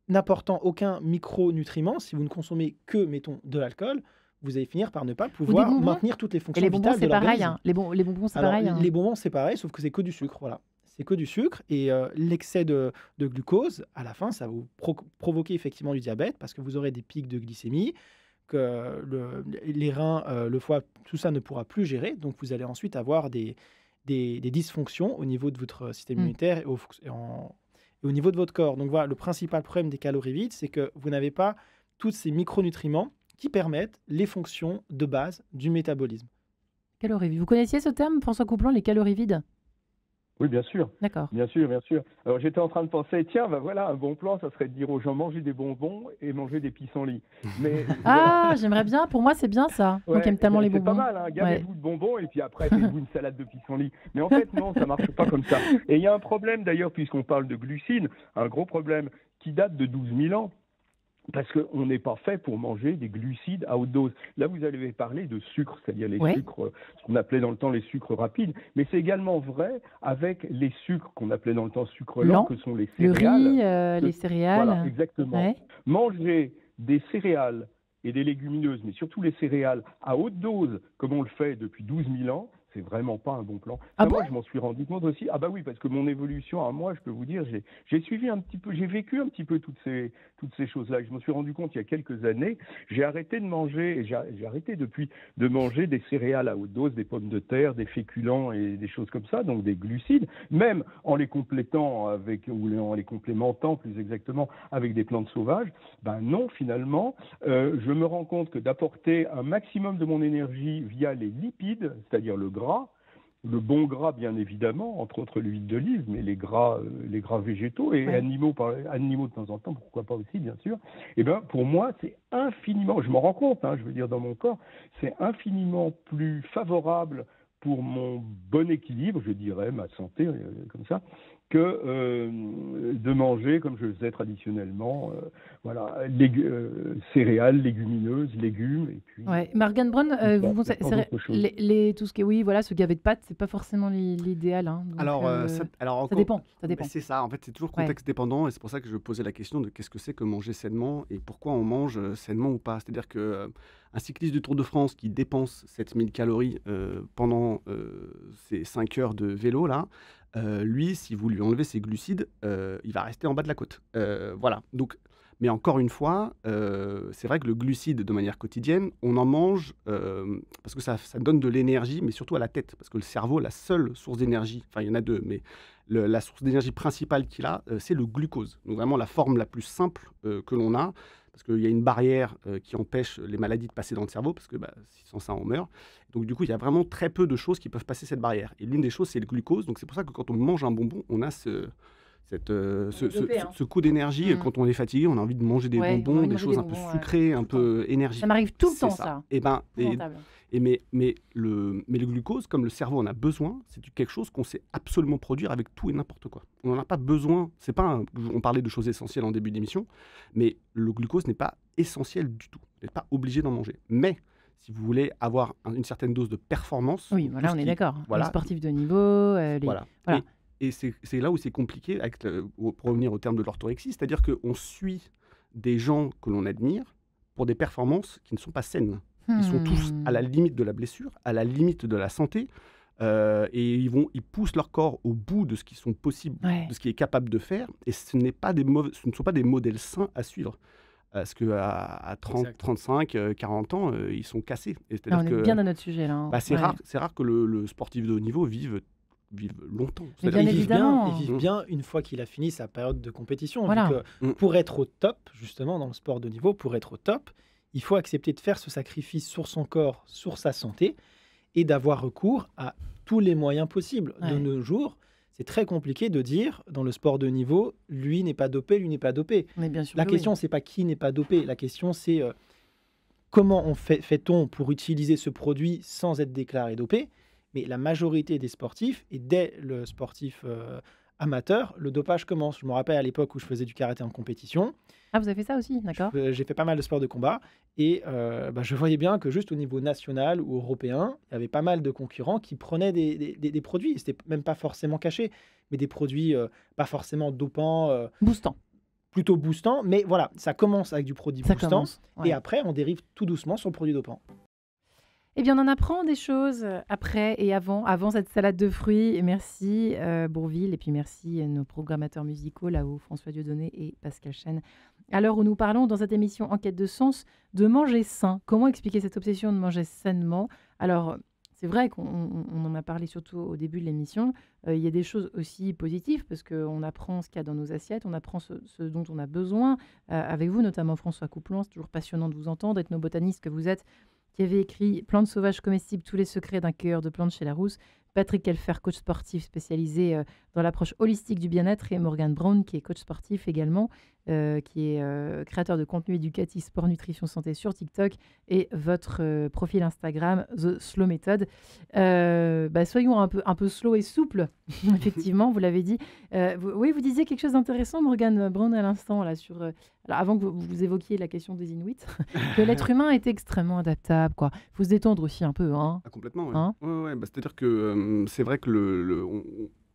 n'apportant aucun micronutriment. Si vous ne consommez que, mettons, de l'alcool, vous allez finir par ne pas pouvoir maintenir toutes les Et fonctions les bonbons, vitales c'est de pareil. l'organisme. Hein. Les bonbons, c'est Alors, pareil. Hein. les bonbons, c'est pareil, sauf que c'est que du sucre. Voilà. C'est que du sucre. Et l'excès de glucose, à la fin, ça va vous provoquer effectivement du diabète parce que vous aurez des pics de glycémie, que les reins, le foie, tout ça ne pourra plus gérer. Donc, vous allez ensuite avoir des dysfonctions au niveau de votre système immunitaire et au niveau de votre corps. Donc, voilà, le principal problème des calories vides, c'est que vous n'avez pas tous ces micronutriments qui permettent les fonctions de base du métabolisme. Calories vides. Vous connaissiez ce terme, François Coupland, les calories vides? Oui, bien sûr. D'accord. Bien sûr, bien sûr. Alors j'étais en train de penser, tiens, ben voilà, un bon plan, ça serait de dire aux gens manger des bonbons et manger des pissenlits. Mais Ah, j'aimerais bien. Pour moi, c'est bien ça. Moi qui aime tellement les c'est bonbons. pas mal, hein. Gavez-vous de bonbons et puis après faites-vous une salade de pissenlit. Mais en fait, non, ça marche pas comme ça. Et il y a un problème d'ailleurs, puisqu'on parle de glucides, un gros problème qui date de 12 000 ans. Parce qu'on n'est pas fait pour manger des glucides à haute dose. Là, vous avez parlé de sucre, c'est-à-dire les sucres, ce qu'on appelait dans le temps les sucres rapides. Mais c'est également vrai avec les sucres qu'on appelait dans le temps sucres lents, que sont les céréales. Le riz, les céréales. Voilà, exactement. Ouais. Manger des céréales et des légumineuses, mais surtout les céréales à haute dose, comme on le fait depuis 12 000 ans, c'est vraiment pas un bon plan. Moi, je m'en suis rendu compte aussi. Ah bah oui, parce que mon évolution à moi, je peux vous dire, j'ai suivi un petit peu, j'ai vécu un petit peu toutes ces choses-là. Je me suis rendu compte il y a quelques années, j'ai arrêté de manger, et j'ai arrêté depuis de manger des céréales à haute dose, des pommes de terre, des féculents et des choses comme ça, donc des glucides, même en les complétant ou en les complémentant plus exactement avec des plantes sauvages. Ben non, finalement, je me rends compte que d'apporter un maximum de mon énergie via les lipides, c'est-à-dire le gras, le bon gras bien évidemment, entre autres l'huile d'olive, mais les gras végétaux et animaux de temps en temps, pourquoi pas aussi bien sûr. Et ben pour moi c'est infiniment, je m'en rends compte, je veux dire dans mon corps, c'est infiniment plus favorable pour mon bon équilibre, je dirais, ma santé comme ça, que de manger comme je le faisais traditionnellement, céréales, légumineuses, légumes et puis. Ouais. Morgan Brown, tout ce qui est ce gavet de pâtes, c'est pas forcément l'idéal. Hein, donc, ça dépend. C'est ça. En fait, c'est toujours contexte dépendant et c'est pour ça que je posais la question de qu'est-ce que c'est que manger sainement et pourquoi on mange sainement ou pas. C'est-à-dire que un cycliste du Tour de France qui dépense 7000 calories pendant ses 5 heures de vélo là. Lui, si vous lui enlevez ses glucides, il va rester en bas de la côte. Voilà. Donc, mais encore une fois, c'est vrai que le glucide, de manière quotidienne, on en mange parce que ça donne de l'énergie, mais surtout à la tête. Parce que le cerveau, la seule source d'énergie, enfin il y en a deux, mais la source d'énergie principale qu'il a, c'est le glucose. Donc vraiment la forme la plus simple que l'on a. Parce qu'il y a une barrière qui empêche les maladies de passer dans le cerveau, parce que sans ça, on meurt. Donc du coup, il y a vraiment très peu de choses qui peuvent passer cette barrière. Et l'une des choses, c'est le glucose. Donc c'est pour ça que quand on mange un bonbon, on a ce coup d'énergie. Quand on est fatigué, on a envie de manger des bonbons, des choses un peu sucrées, un peu énergiques. Ça m'arrive tout le temps, ça. Mais le glucose, comme le cerveau en a besoin, c'est quelque chose qu'on sait absolument produire avec tout et n'importe quoi. On n'en a pas besoin. On parlait de choses essentielles en début d'émission, mais le glucose n'est pas essentiel du tout. Vous n'êtes pas obligé d'en manger. Mais si vous voulez avoir une certaine dose de performance... Oui, voilà, on est d'accord. Les sportifs de niveau... Voilà. Et c'est là où c'est compliqué, pour revenir au terme de l'orthorexie, c'est-à-dire qu'on suit des gens que l'on admire pour des performances qui ne sont pas saines. Ils sont tous à la limite de la blessure, à la limite de la santé, et ils poussent leur corps au bout de ce qu'ils sont possibles, de ce qu'ils est capable de faire, et ce ne sont pas des modèles sains à suivre. Parce qu'à 30, 35, 40 ans, ils sont cassés. On est bien dans notre sujet, là. C'est rare que le sportif de haut niveau vive longtemps. Il vit bien une fois qu'il a fini sa période de compétition. Voilà. Donc, pour être au top, justement, dans le sport de niveau, pour être au top, il faut accepter de faire ce sacrifice sur son corps, sur sa santé, et d'avoir recours à tous les moyens possibles. De Ouais. nos jours, c'est très compliqué de dire, dans le sport de niveau, lui n'est pas dopé, lui n'est pas dopé. Mais bien sûr La que question, c'est pas qui n'est pas dopé. La question, c'est comment fait-on pour utiliser ce produit sans être déclaré dopé. Mais la majorité des sportifs, et dès le sportif amateur, le dopage commence. Je me rappelle à l'époque où je faisais du karaté en compétition. Ah, vous avez fait ça aussi, d'accord. J'ai fait pas mal de sports de combat et je voyais bien que juste au niveau national ou européen, il y avait pas mal de concurrents qui prenaient des produits. C'était même pas forcément caché, mais des produits pas forcément dopants, Boostant, plutôt boostants. Mais voilà, ça commence avec du produit ça boostant commence. Ouais. et après, on dérive tout doucement sur le produit dopant. Eh bien, on en apprend des choses après et avant cette salade de fruits. Et merci Bourvil, et puis merci nos programmateurs musicaux, là-haut, François Dieudonné et Pascal Chen. À l'heure où nous parlons dans cette émission Enquête de sens de manger sain, comment expliquer cette obsession de manger sainement? Alors, c'est vrai qu'on en a parlé surtout au début de l'émission. Il y a des choses aussi positives parce qu'on apprend ce qu'il y a dans nos assiettes, on apprend ce dont on a besoin. Avec vous, notamment François Couplon, c'est toujours passionnant de vous entendre, ethnobotaniste que vous êtes, qui avait écrit Plantes sauvages comestibles, tous les secrets d'un cueilleur de plantes chez Larousse. Patrick Kelfer, coach sportif spécialisé dans l'approche holistique du bien-être, et Morgane Brown, qui est coach sportif également, qui est créateur de contenu éducatif sport, nutrition, santé sur TikTok, et votre profil Instagram, The Slow Method. Soyons un peu slow et souple, effectivement, vous l'avez dit. Vous disiez quelque chose d'intéressant, Morgane Brown, à l'instant, là, sur... alors, avant que vous évoquiez la question des Inuits, que l'être humain est extrêmement adaptable, quoi. Il faut se détendre aussi un peu, hein. Ah, complètement, ouais. Hein Ouais, c'est-à-dire que c'est vrai que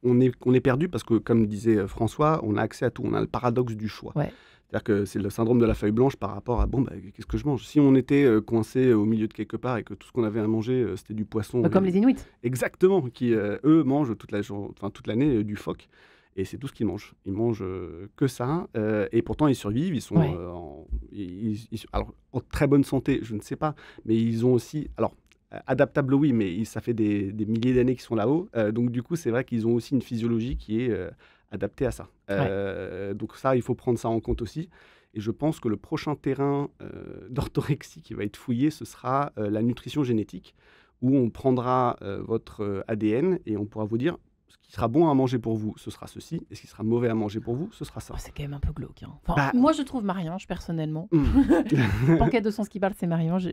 on est perdu parce que, comme disait François, on a accès à tout. On a le paradoxe du choix. Ouais. C'est-à-dire que c'est le syndrome de la feuille blanche par rapport à qu'est-ce que je mange? Si on était coincé au milieu de quelque part et que tout ce qu'on avait à manger, c'était du poisson. Comme les Inuits. Exactement, qui eux mangent toute l'année du phoque. Et c'est tout ce qu'ils mangent. Ils mangent que ça. Et pourtant, ils survivent. Ils sont Ouais. alors, en très bonne santé, je ne sais pas. Mais ils ont aussi... Alors, adaptable, oui, mais ça fait des milliers d'années qu'ils sont là-haut. Donc, du coup, c'est vrai qu'ils ont aussi une physiologie qui est adaptée à ça. Donc ça, il faut prendre ça en compte aussi. Et je pense que le prochain terrain d'orthorexie qui va être fouillé, ce sera la nutrition génétique, où on prendra votre ADN et on pourra vous dire ce qui sera bon à manger pour vous, ce sera ceci, et ce qui sera mauvais à manger pour vous, ce sera ça. Oh, c'est quand même un peu glauque, hein. Enfin, Bah- moi, je trouve Marie-Ange, personnellement. Enquête de sens qui parle, c'est Marie-Ange.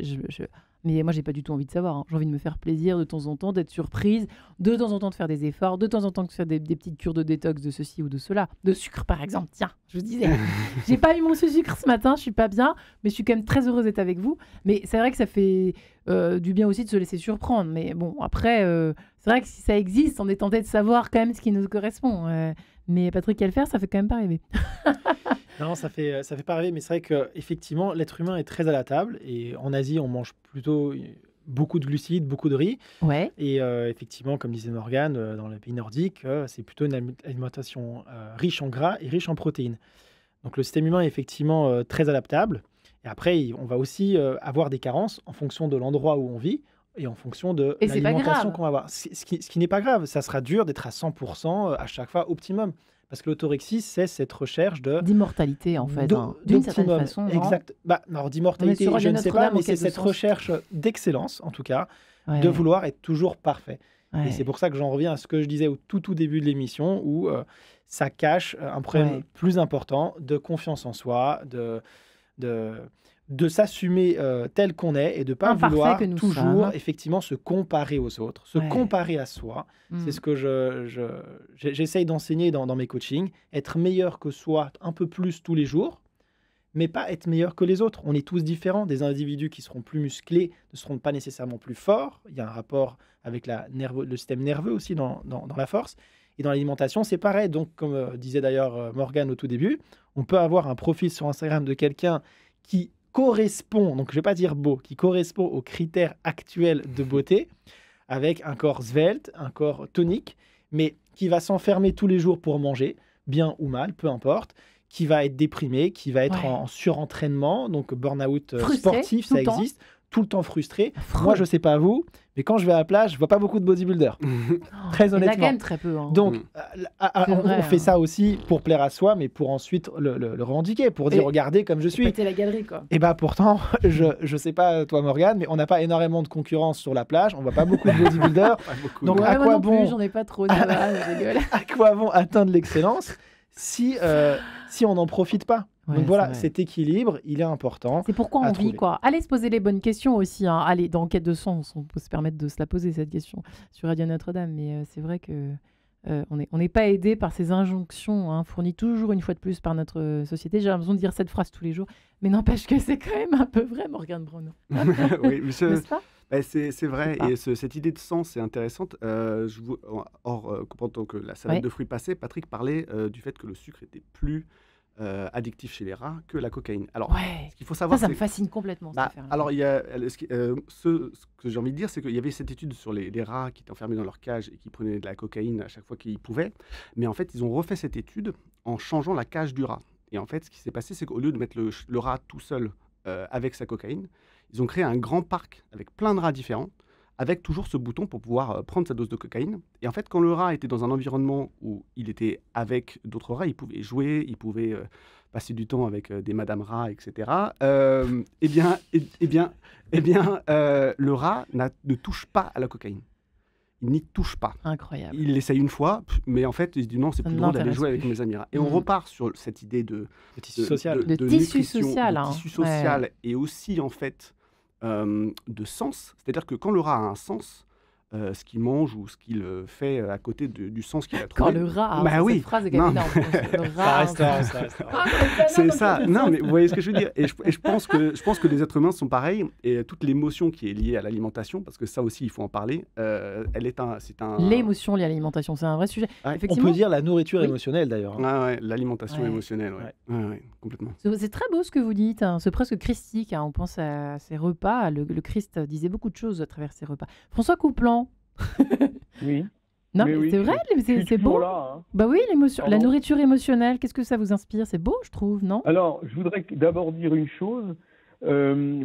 Mais moi, j'ai pas du tout envie de savoir, hein. J'ai envie de me faire plaisir de temps en temps, d'être surprise, de temps en temps de faire des efforts, de temps en temps de faire des petites cures de détox de ceci ou de cela. De sucre, par exemple. Tiens, je vous disais, j'ai pas eu mon sucre ce matin, je suis pas bien, mais je suis quand même très heureuse d'être avec vous. Mais c'est vrai que ça fait du bien aussi de se laisser surprendre. Mais bon, après, c'est vrai que si ça existe, on est tenté de savoir quand même ce qui nous correspond. Mais Patrick Kelfer, ça fait quand même pas rêver. Non, ça fait pas rêver, mais c'est vrai qu'effectivement, l'être humain est très à la table. Et en Asie, on mange plutôt beaucoup de glucides, beaucoup de riz. Ouais. Et effectivement, comme disait Morgane, dans les pays nordiques, c'est plutôt une alimentation riche en gras et riche en protéines. Donc le système humain est effectivement très adaptable. Et après, on va aussi avoir des carences en fonction de l'endroit où on vit et en fonction de Et c'est pas l'alimentation grave. qu'on va avoir. Ce qui n'est pas grave, ça sera dur d'être à 100% à chaque fois optimum. Parce que l'autorexie, c'est cette recherche D'immortalité, en fait, d'une certaine d'optimum. façon. non Exact. Bah, alors, On est d'immortalité, sur je ne sais pas, Notre-Dame, mais en c'est quête de cette sens. recherche d'excellence, en tout cas, Ouais, de ouais, vouloir être toujours parfait. ouais. Et c'est pour ça que j'en reviens à ce que je disais au tout début de l'émission, où ça cache un problème Ouais. plus important de confiance en soi, de s'assumer tel qu'on est et de ne pas Imparfait vouloir que nous toujours sommes. effectivement se comparer aux autres, se Ouais. comparer à soi. Mm. C'est ce que j'essaye d'enseigner dans mes coachings. Être meilleur que soi un peu plus tous les jours, mais pas être meilleur que les autres. On est tous différents. Des individus qui seront plus musclés ne seront pas nécessairement plus forts. Il y a un rapport avec le système nerveux aussi dans la force. Et dans l'alimentation, c'est pareil. Donc, comme disait d'ailleurs Morgane au tout début, on peut avoir un profil sur Instagram de quelqu'un qui correspond, donc je ne vais pas dire beau, qui correspond aux critères actuels de beauté, avec un corps svelte, un corps tonique, mais qui va s'enfermer tous les jours pour manger, bien ou mal, peu importe, qui va être déprimé, qui va être Ouais. en surentraînement, donc burn-out Frustré, sportif, tout ça le temps. existe, tout le temps frustré. Affreux. Moi, je ne sais pas vous, Mais quand je vais à la plage, je vois pas beaucoup de bodybuilders. Très Il y en a quand honnêtement. même très peu. Hein. Donc, C'est vrai, on fait hein. ça aussi pour plaire à soi, mais pour ensuite le revendiquer, pour dire Et- regardez comme je suis. Péter la galerie, quoi. Et bah pourtant, je sais pas toi Morgane, mais on n'a pas énormément de concurrence sur la plage, on voit pas beaucoup de bodybuilders. Pas beaucoup. Donc, Ouais, à moi quoi non plus, bon j'en ai pas trop. Je rigole. À quoi bon atteindre l'excellence si on n'en profite pas? Ouais, Donc voilà, c'est vrai. cet équilibre, il est important. C'est pourquoi à on vit, trouver. quoi. Allez se poser les bonnes questions aussi. Hein. Allez, dans Quête de Sens, on peut se permettre de se la poser, cette question, sur Radio Notre-Dame. Mais c'est vrai que on n'est pas aidé par ces injonctions fournies toujours une fois de plus par notre société. J'ai l'impression de dire cette phrase tous les jours. Mais n'empêche que c'est quand même un peu vrai, Morgane Bruno. Oui, mais N'est-ce pas? c'est vrai, Je sais pas. et cette idée de sens est intéressante. Pendant que la salade Ouais. de fruits passait, Patrick parlait du fait que le sucre était plus addictif chez les rats que la cocaïne. Alors, Ouais. ce qu'il faut savoir, Ça me c'est... fascine complètement, cette Bah, affaire. alors, il y a, ce que j'ai envie de dire, c'est qu'il y avait cette étude sur les rats qui étaient enfermés dans leur cage et qui prenaient de la cocaïne à chaque fois qu'ils pouvaient. Mais en fait, ils ont refait cette étude en changeant la cage du rat. Et en fait, ce qui s'est passé, c'est qu'au lieu de mettre le rat tout seul avec sa cocaïne, ils ont créé un grand parc avec plein de rats différents, avec toujours ce bouton pour pouvoir prendre sa dose de cocaïne. Et en fait, quand le rat était dans un environnement où il était avec d'autres rats, il pouvait jouer, il pouvait passer du temps avec des madame rats, etc. Le rat ne touche pas à la cocaïne. Il n'y touche pas. Incroyable. Il l'essaye une fois, mais en fait, il se dit non, c'est Ça plus ne drôle d'aller l'intéresse jouer avec plus. mes amis rats. Et on repart sur cette idée de Le tissu social. Le tissu nutrition, social, de hein. tissu social et aussi en fait de sens. C'est-à-dire que quand le rat a un sens, ce qu'il mange ou ce qu'il fait à côté du sens qu'il a Quand trouvé. le rat, Bah oui. cette phrase est quand Non. même énorme. Le Ça rat, restera, ça restera. C'est ça. Non, mais vous voyez ce que je veux dire. Et je pense que les êtres humains sont pareils. Et toute l'émotion qui est liée à l'alimentation, parce que ça aussi, il faut en parler. C'est un. L'émotion liée à l'alimentation, c'est un vrai sujet. Ouais. On Effectivement, peut dire la nourriture Oui. émotionnelle d'ailleurs. hein. Ah ouais, l'alimentation Ouais. émotionnelle, ouais. Ouais, complètement. c'est très beau ce que vous dites, hein. C'est presque christique. On pense à ses repas. Le Christ disait beaucoup de choses à travers ses repas. François Couplan. Oui. Non, Mais mais oui, c'est vrai, je suis c'est toujours beau. là, hein. Bah oui, l'émotion, la Pardon. nourriture émotionnelle, qu'est-ce que ça vous inspire? C'est beau, je trouve, non? Alors, je voudrais d'abord dire une chose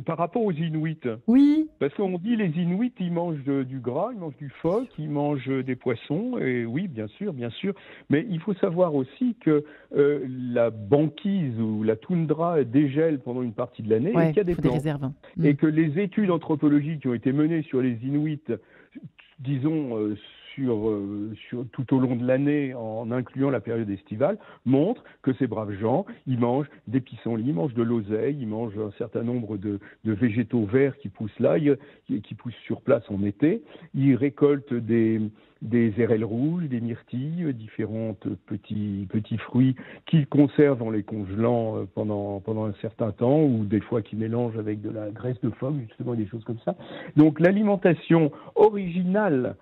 par rapport aux Inuits. Oui, Parce qu'on dit les Inuits, ils mangent du gras, ils mangent du phoque, ils mangent des poissons, et oui, bien sûr, bien sûr. Mais il faut savoir aussi que la banquise ou la toundra dégèle pendant une partie de l'année et ouais, qu'il y a des faut des plantes. réserves. hein. Et que les études anthropologiques qui ont été menées sur les Inuits, disons, tout au long de l'année, en incluant la période estivale, montrent que ces braves gens, ils mangent des pissenlits, ils mangent de l'oseille, ils mangent un certain nombre de végétaux verts qui poussent là, qui poussent sur place en été. Ils récoltent des érelles rouges, des myrtilles, différents petits fruits qu'ils conservent en les congelant pendant un certain temps, ou des fois qu'ils mélangent avec de la graisse de phoque, justement, des choses comme ça. Donc l'alimentation originelle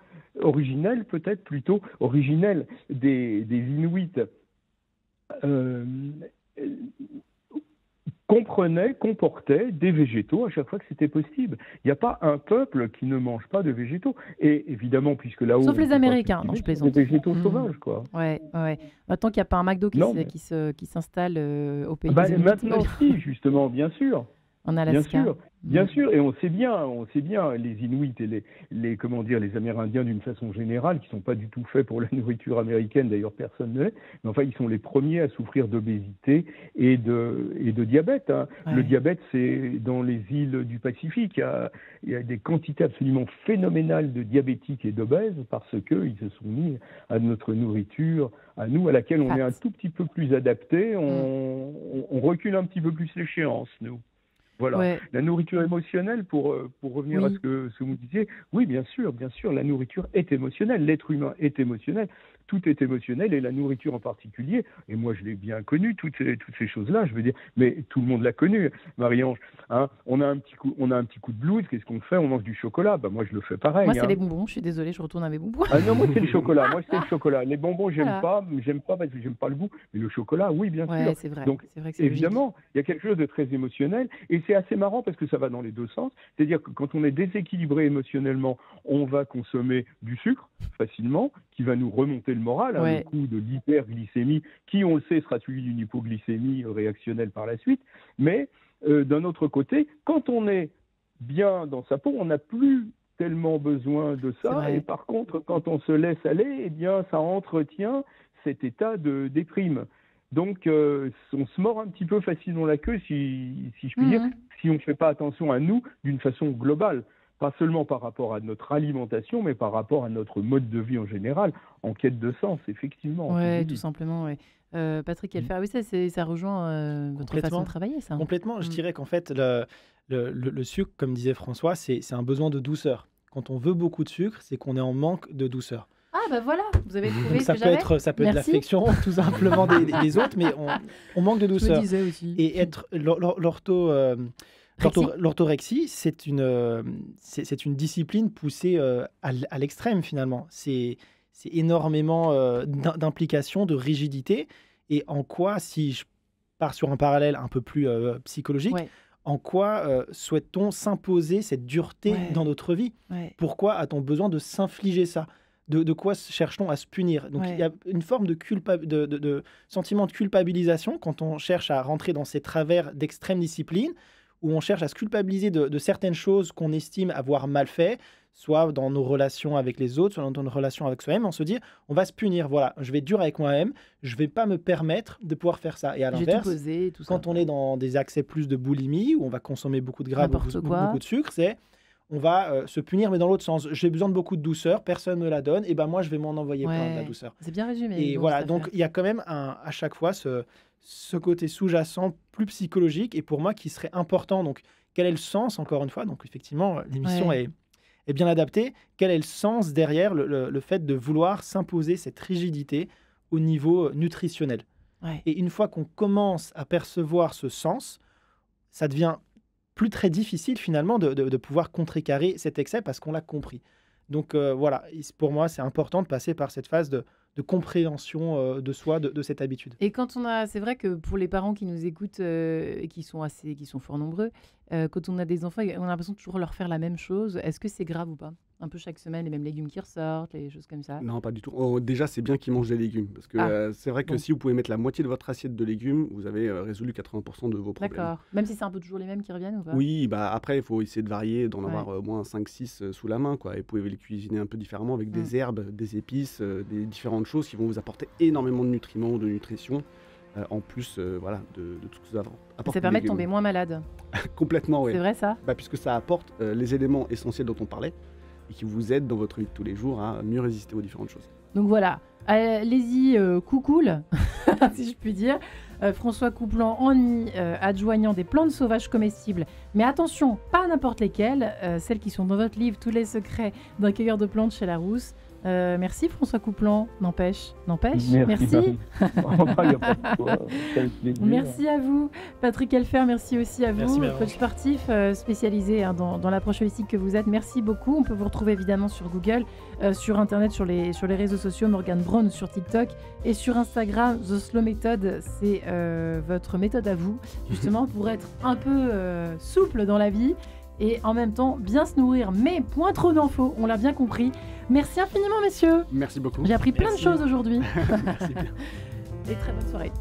peut-être plutôt originelle des Inuits comportait des végétaux à chaque fois que c'était possible. Il n'y a pas un peuple qui ne mange pas de végétaux. Et évidemment, puisque là-haut... Sauf on les peut pas Américains, cultiver, non, je c'est plaisante. des végétaux Mm. sauvages, quoi. Ouais. Tant qu'il n'y a pas un McDo Non, mais- qui s'installe au pays Bah, des Inuits, maintenant, si, justement, bien sûr. en Bien Alaska. sûr, bien sûr, et on sait bien, les Inuits et les Amérindiens d'une façon générale, qui sont pas du tout faits pour la nourriture américaine, d'ailleurs personne ne l'est, mais enfin ils sont les premiers à souffrir d'obésité et de diabète. Hein. Ouais. Le diabète, c'est dans les îles du Pacifique, il y a des quantités absolument phénoménales de diabétiques et d'obèses parce qu'ils se sont mis à notre nourriture, à nous, à laquelle on Fat. est un tout petit peu plus adapté, on recule un petit peu plus l'échéance, nous. Voilà. Ouais. La nourriture émotionnelle, pour revenir Oui. à ce que vous disiez, oui, bien sûr, la nourriture est émotionnelle, l'être humain est émotionnel, tout est émotionnel, et la nourriture en particulier, et moi je l'ai bien connu, toutes ces choses-là, je veux dire, mais tout le monde l'a connu, Marie-Ange, hein, on a un petit coup de blues, qu'est-ce qu'on fait? On mange du chocolat, bah moi je le fais pareil. Moi, c'est hein. les bonbons, je suis désolée, je retourne à mes bonbons. Ah non, moi c'est le chocolat, les bonbons j'aime Voilà. pas parce que j'aime pas le goût, mais le chocolat, oui, bien sûr. Ouais, c'est vrai. Donc, C'est vrai que c'est logique. évidemment, il y a quelque chose de très émotionnel et c'est assez marrant parce que ça va dans les deux sens. C'est-à-dire que quand on est déséquilibré émotionnellement, on va consommer du sucre facilement, qui va nous remonter le moral, hein, Ouais. le coup de l'hyperglycémie, qui, on le sait, sera suivi d'une hypoglycémie réactionnelle par la suite. Mais d'un autre côté, quand on est bien dans sa peau, on n'a plus tellement besoin de C'est ça. vrai. Et par contre, quand on se laisse aller, eh bien, ça entretient cet état de déprime. Donc, on se mord un petit peu facilement la queue, si je puis dire, si on ne fait pas attention à nous d'une façon globale. Pas seulement par rapport à notre alimentation, mais par rapport à notre mode de vie en général, en quête de sens, effectivement. Ouais, tout simplement, ouais. Patrick Helfer, oui, ça rejoint votre façon Complètement. de travailler, ça. Complètement. Je Mm. dirais qu'en fait, le sucre, comme disait François, c'est un besoin de douceur. Quand on veut beaucoup de sucre, c'est qu'on est en manque de douceur. Ah, bah voilà, vous avez trouvé Donc ce ça que peut j'avais. être de Merci. l'affection, tout simplement des autres, mais on manque de Je me douceur. disais aussi. Et être l'orthorexie, c'est une discipline poussée à l'extrême finalement. C'est énormément d'implication, de rigidité. Et en quoi, si je pars sur un parallèle un peu plus psychologique, Ouais. en quoi souhaite-t-on s'imposer cette dureté Ouais. dans notre vie? Ouais. Pourquoi a-t-on besoin de s'infliger ça? De quoi cherche-t-on à se punir? Donc Ouais. il y a une forme de sentiment de culpabilisation quand on cherche à rentrer dans ces travers d'extrême discipline, où on cherche à se culpabiliser de certaines choses qu'on estime avoir mal fait, soit dans nos relations avec les autres, soit dans nos relations avec soi-même. On se dit, on va se punir. Voilà, je vais être dur avec moi-même, je vais pas me permettre de pouvoir faire ça. Et à J'ai tout l'inverse, posé, tout ça. quand on est dans des accès plus de boulimie, où on va consommer beaucoup de gras, N'importe quoi. beaucoup de sucre, c'est on va se punir, mais dans l'autre sens. J'ai besoin de beaucoup de douceur, personne ne me la donne, et ben moi je vais m'en envoyer plein de la Ouais. douceur. C'est bien résumé. Et bon, voilà, cette donc affaire. il y a quand même à chaque fois ce côté sous-jacent plus psychologique, et pour moi qui serait important. Donc quel est le sens, encore une fois? Donc effectivement, l'émission Ouais. est bien adaptée. Quel est le sens derrière le fait de vouloir s'imposer cette rigidité au niveau nutritionnel? Ouais. Et une fois qu'on commence à percevoir ce sens, ça devient plus très difficile finalement de pouvoir contrecarrer cet excès parce qu'on l'a compris. Donc voilà, pour moi, c'est important de passer par cette phase de compréhension de soi, de cette habitude. Et quand c'est vrai que pour les parents qui nous écoutent et qui sont fort nombreux, quand on a des enfants, on a l'impression de toujours leur faire la même chose. Est-ce que c'est grave ou pas? Un peu chaque semaine, les mêmes légumes qui ressortent, les choses comme ça. Non, pas du tout. Oh, déjà, c'est bien qu'ils mangent des légumes. Parce que Ah, c'est vrai que bon. si vous pouvez mettre la moitié de votre assiette de légumes, vous avez résolu 80% de vos problèmes. D'accord. Même si c'est un peu toujours les mêmes qui reviennent ou pas? Oui, bah après, il faut essayer de varier, d'en Ouais. avoir au moins 5-6 sous la main, quoi. Et vous pouvez les cuisiner un peu différemment avec des herbes, des épices, des différentes choses qui vont vous apporter énormément de nutriments, de nutrition, en plus voilà, de tout ce que ça apporte. Ça permet de tomber moins malade. Complètement, oui. C'est vrai ça? Bah, puisque ça apporte les éléments essentiels dont on parlait et qui vous aident dans votre vie de tous les jours à mieux résister aux différentes choses. Donc voilà, allez-y, coucoule, si je puis dire. François Couplan en y adjoignant des plantes sauvages comestibles. Mais attention, pas n'importe lesquelles, celles qui sont dans votre livre Tous les secrets d'un cueilleur de plantes chez Larousse. Merci François Couplan, n'empêche. Merci. Marie. Enfin, y a pas de quoi, c'est avec plaisir. Merci à vous. Patrick Helfer, merci aussi à Merci, vous, Marie. coach sportif spécialisé dans l'approche holistique que vous êtes. Merci beaucoup. On peut vous retrouver évidemment sur Google, sur Internet, sur les réseaux sociaux, Morgan Brown sur TikTok et sur Instagram. The Slow Method, c'est votre méthode à vous, justement pour être un peu souple dans la vie et en même temps bien se nourrir, mais point trop d'infos, on l'a bien compris. Merci infiniment, messieurs. Merci beaucoup. J'ai appris plein de Merci. choses aujourd'hui. Merci bien. Et très bonne soirée.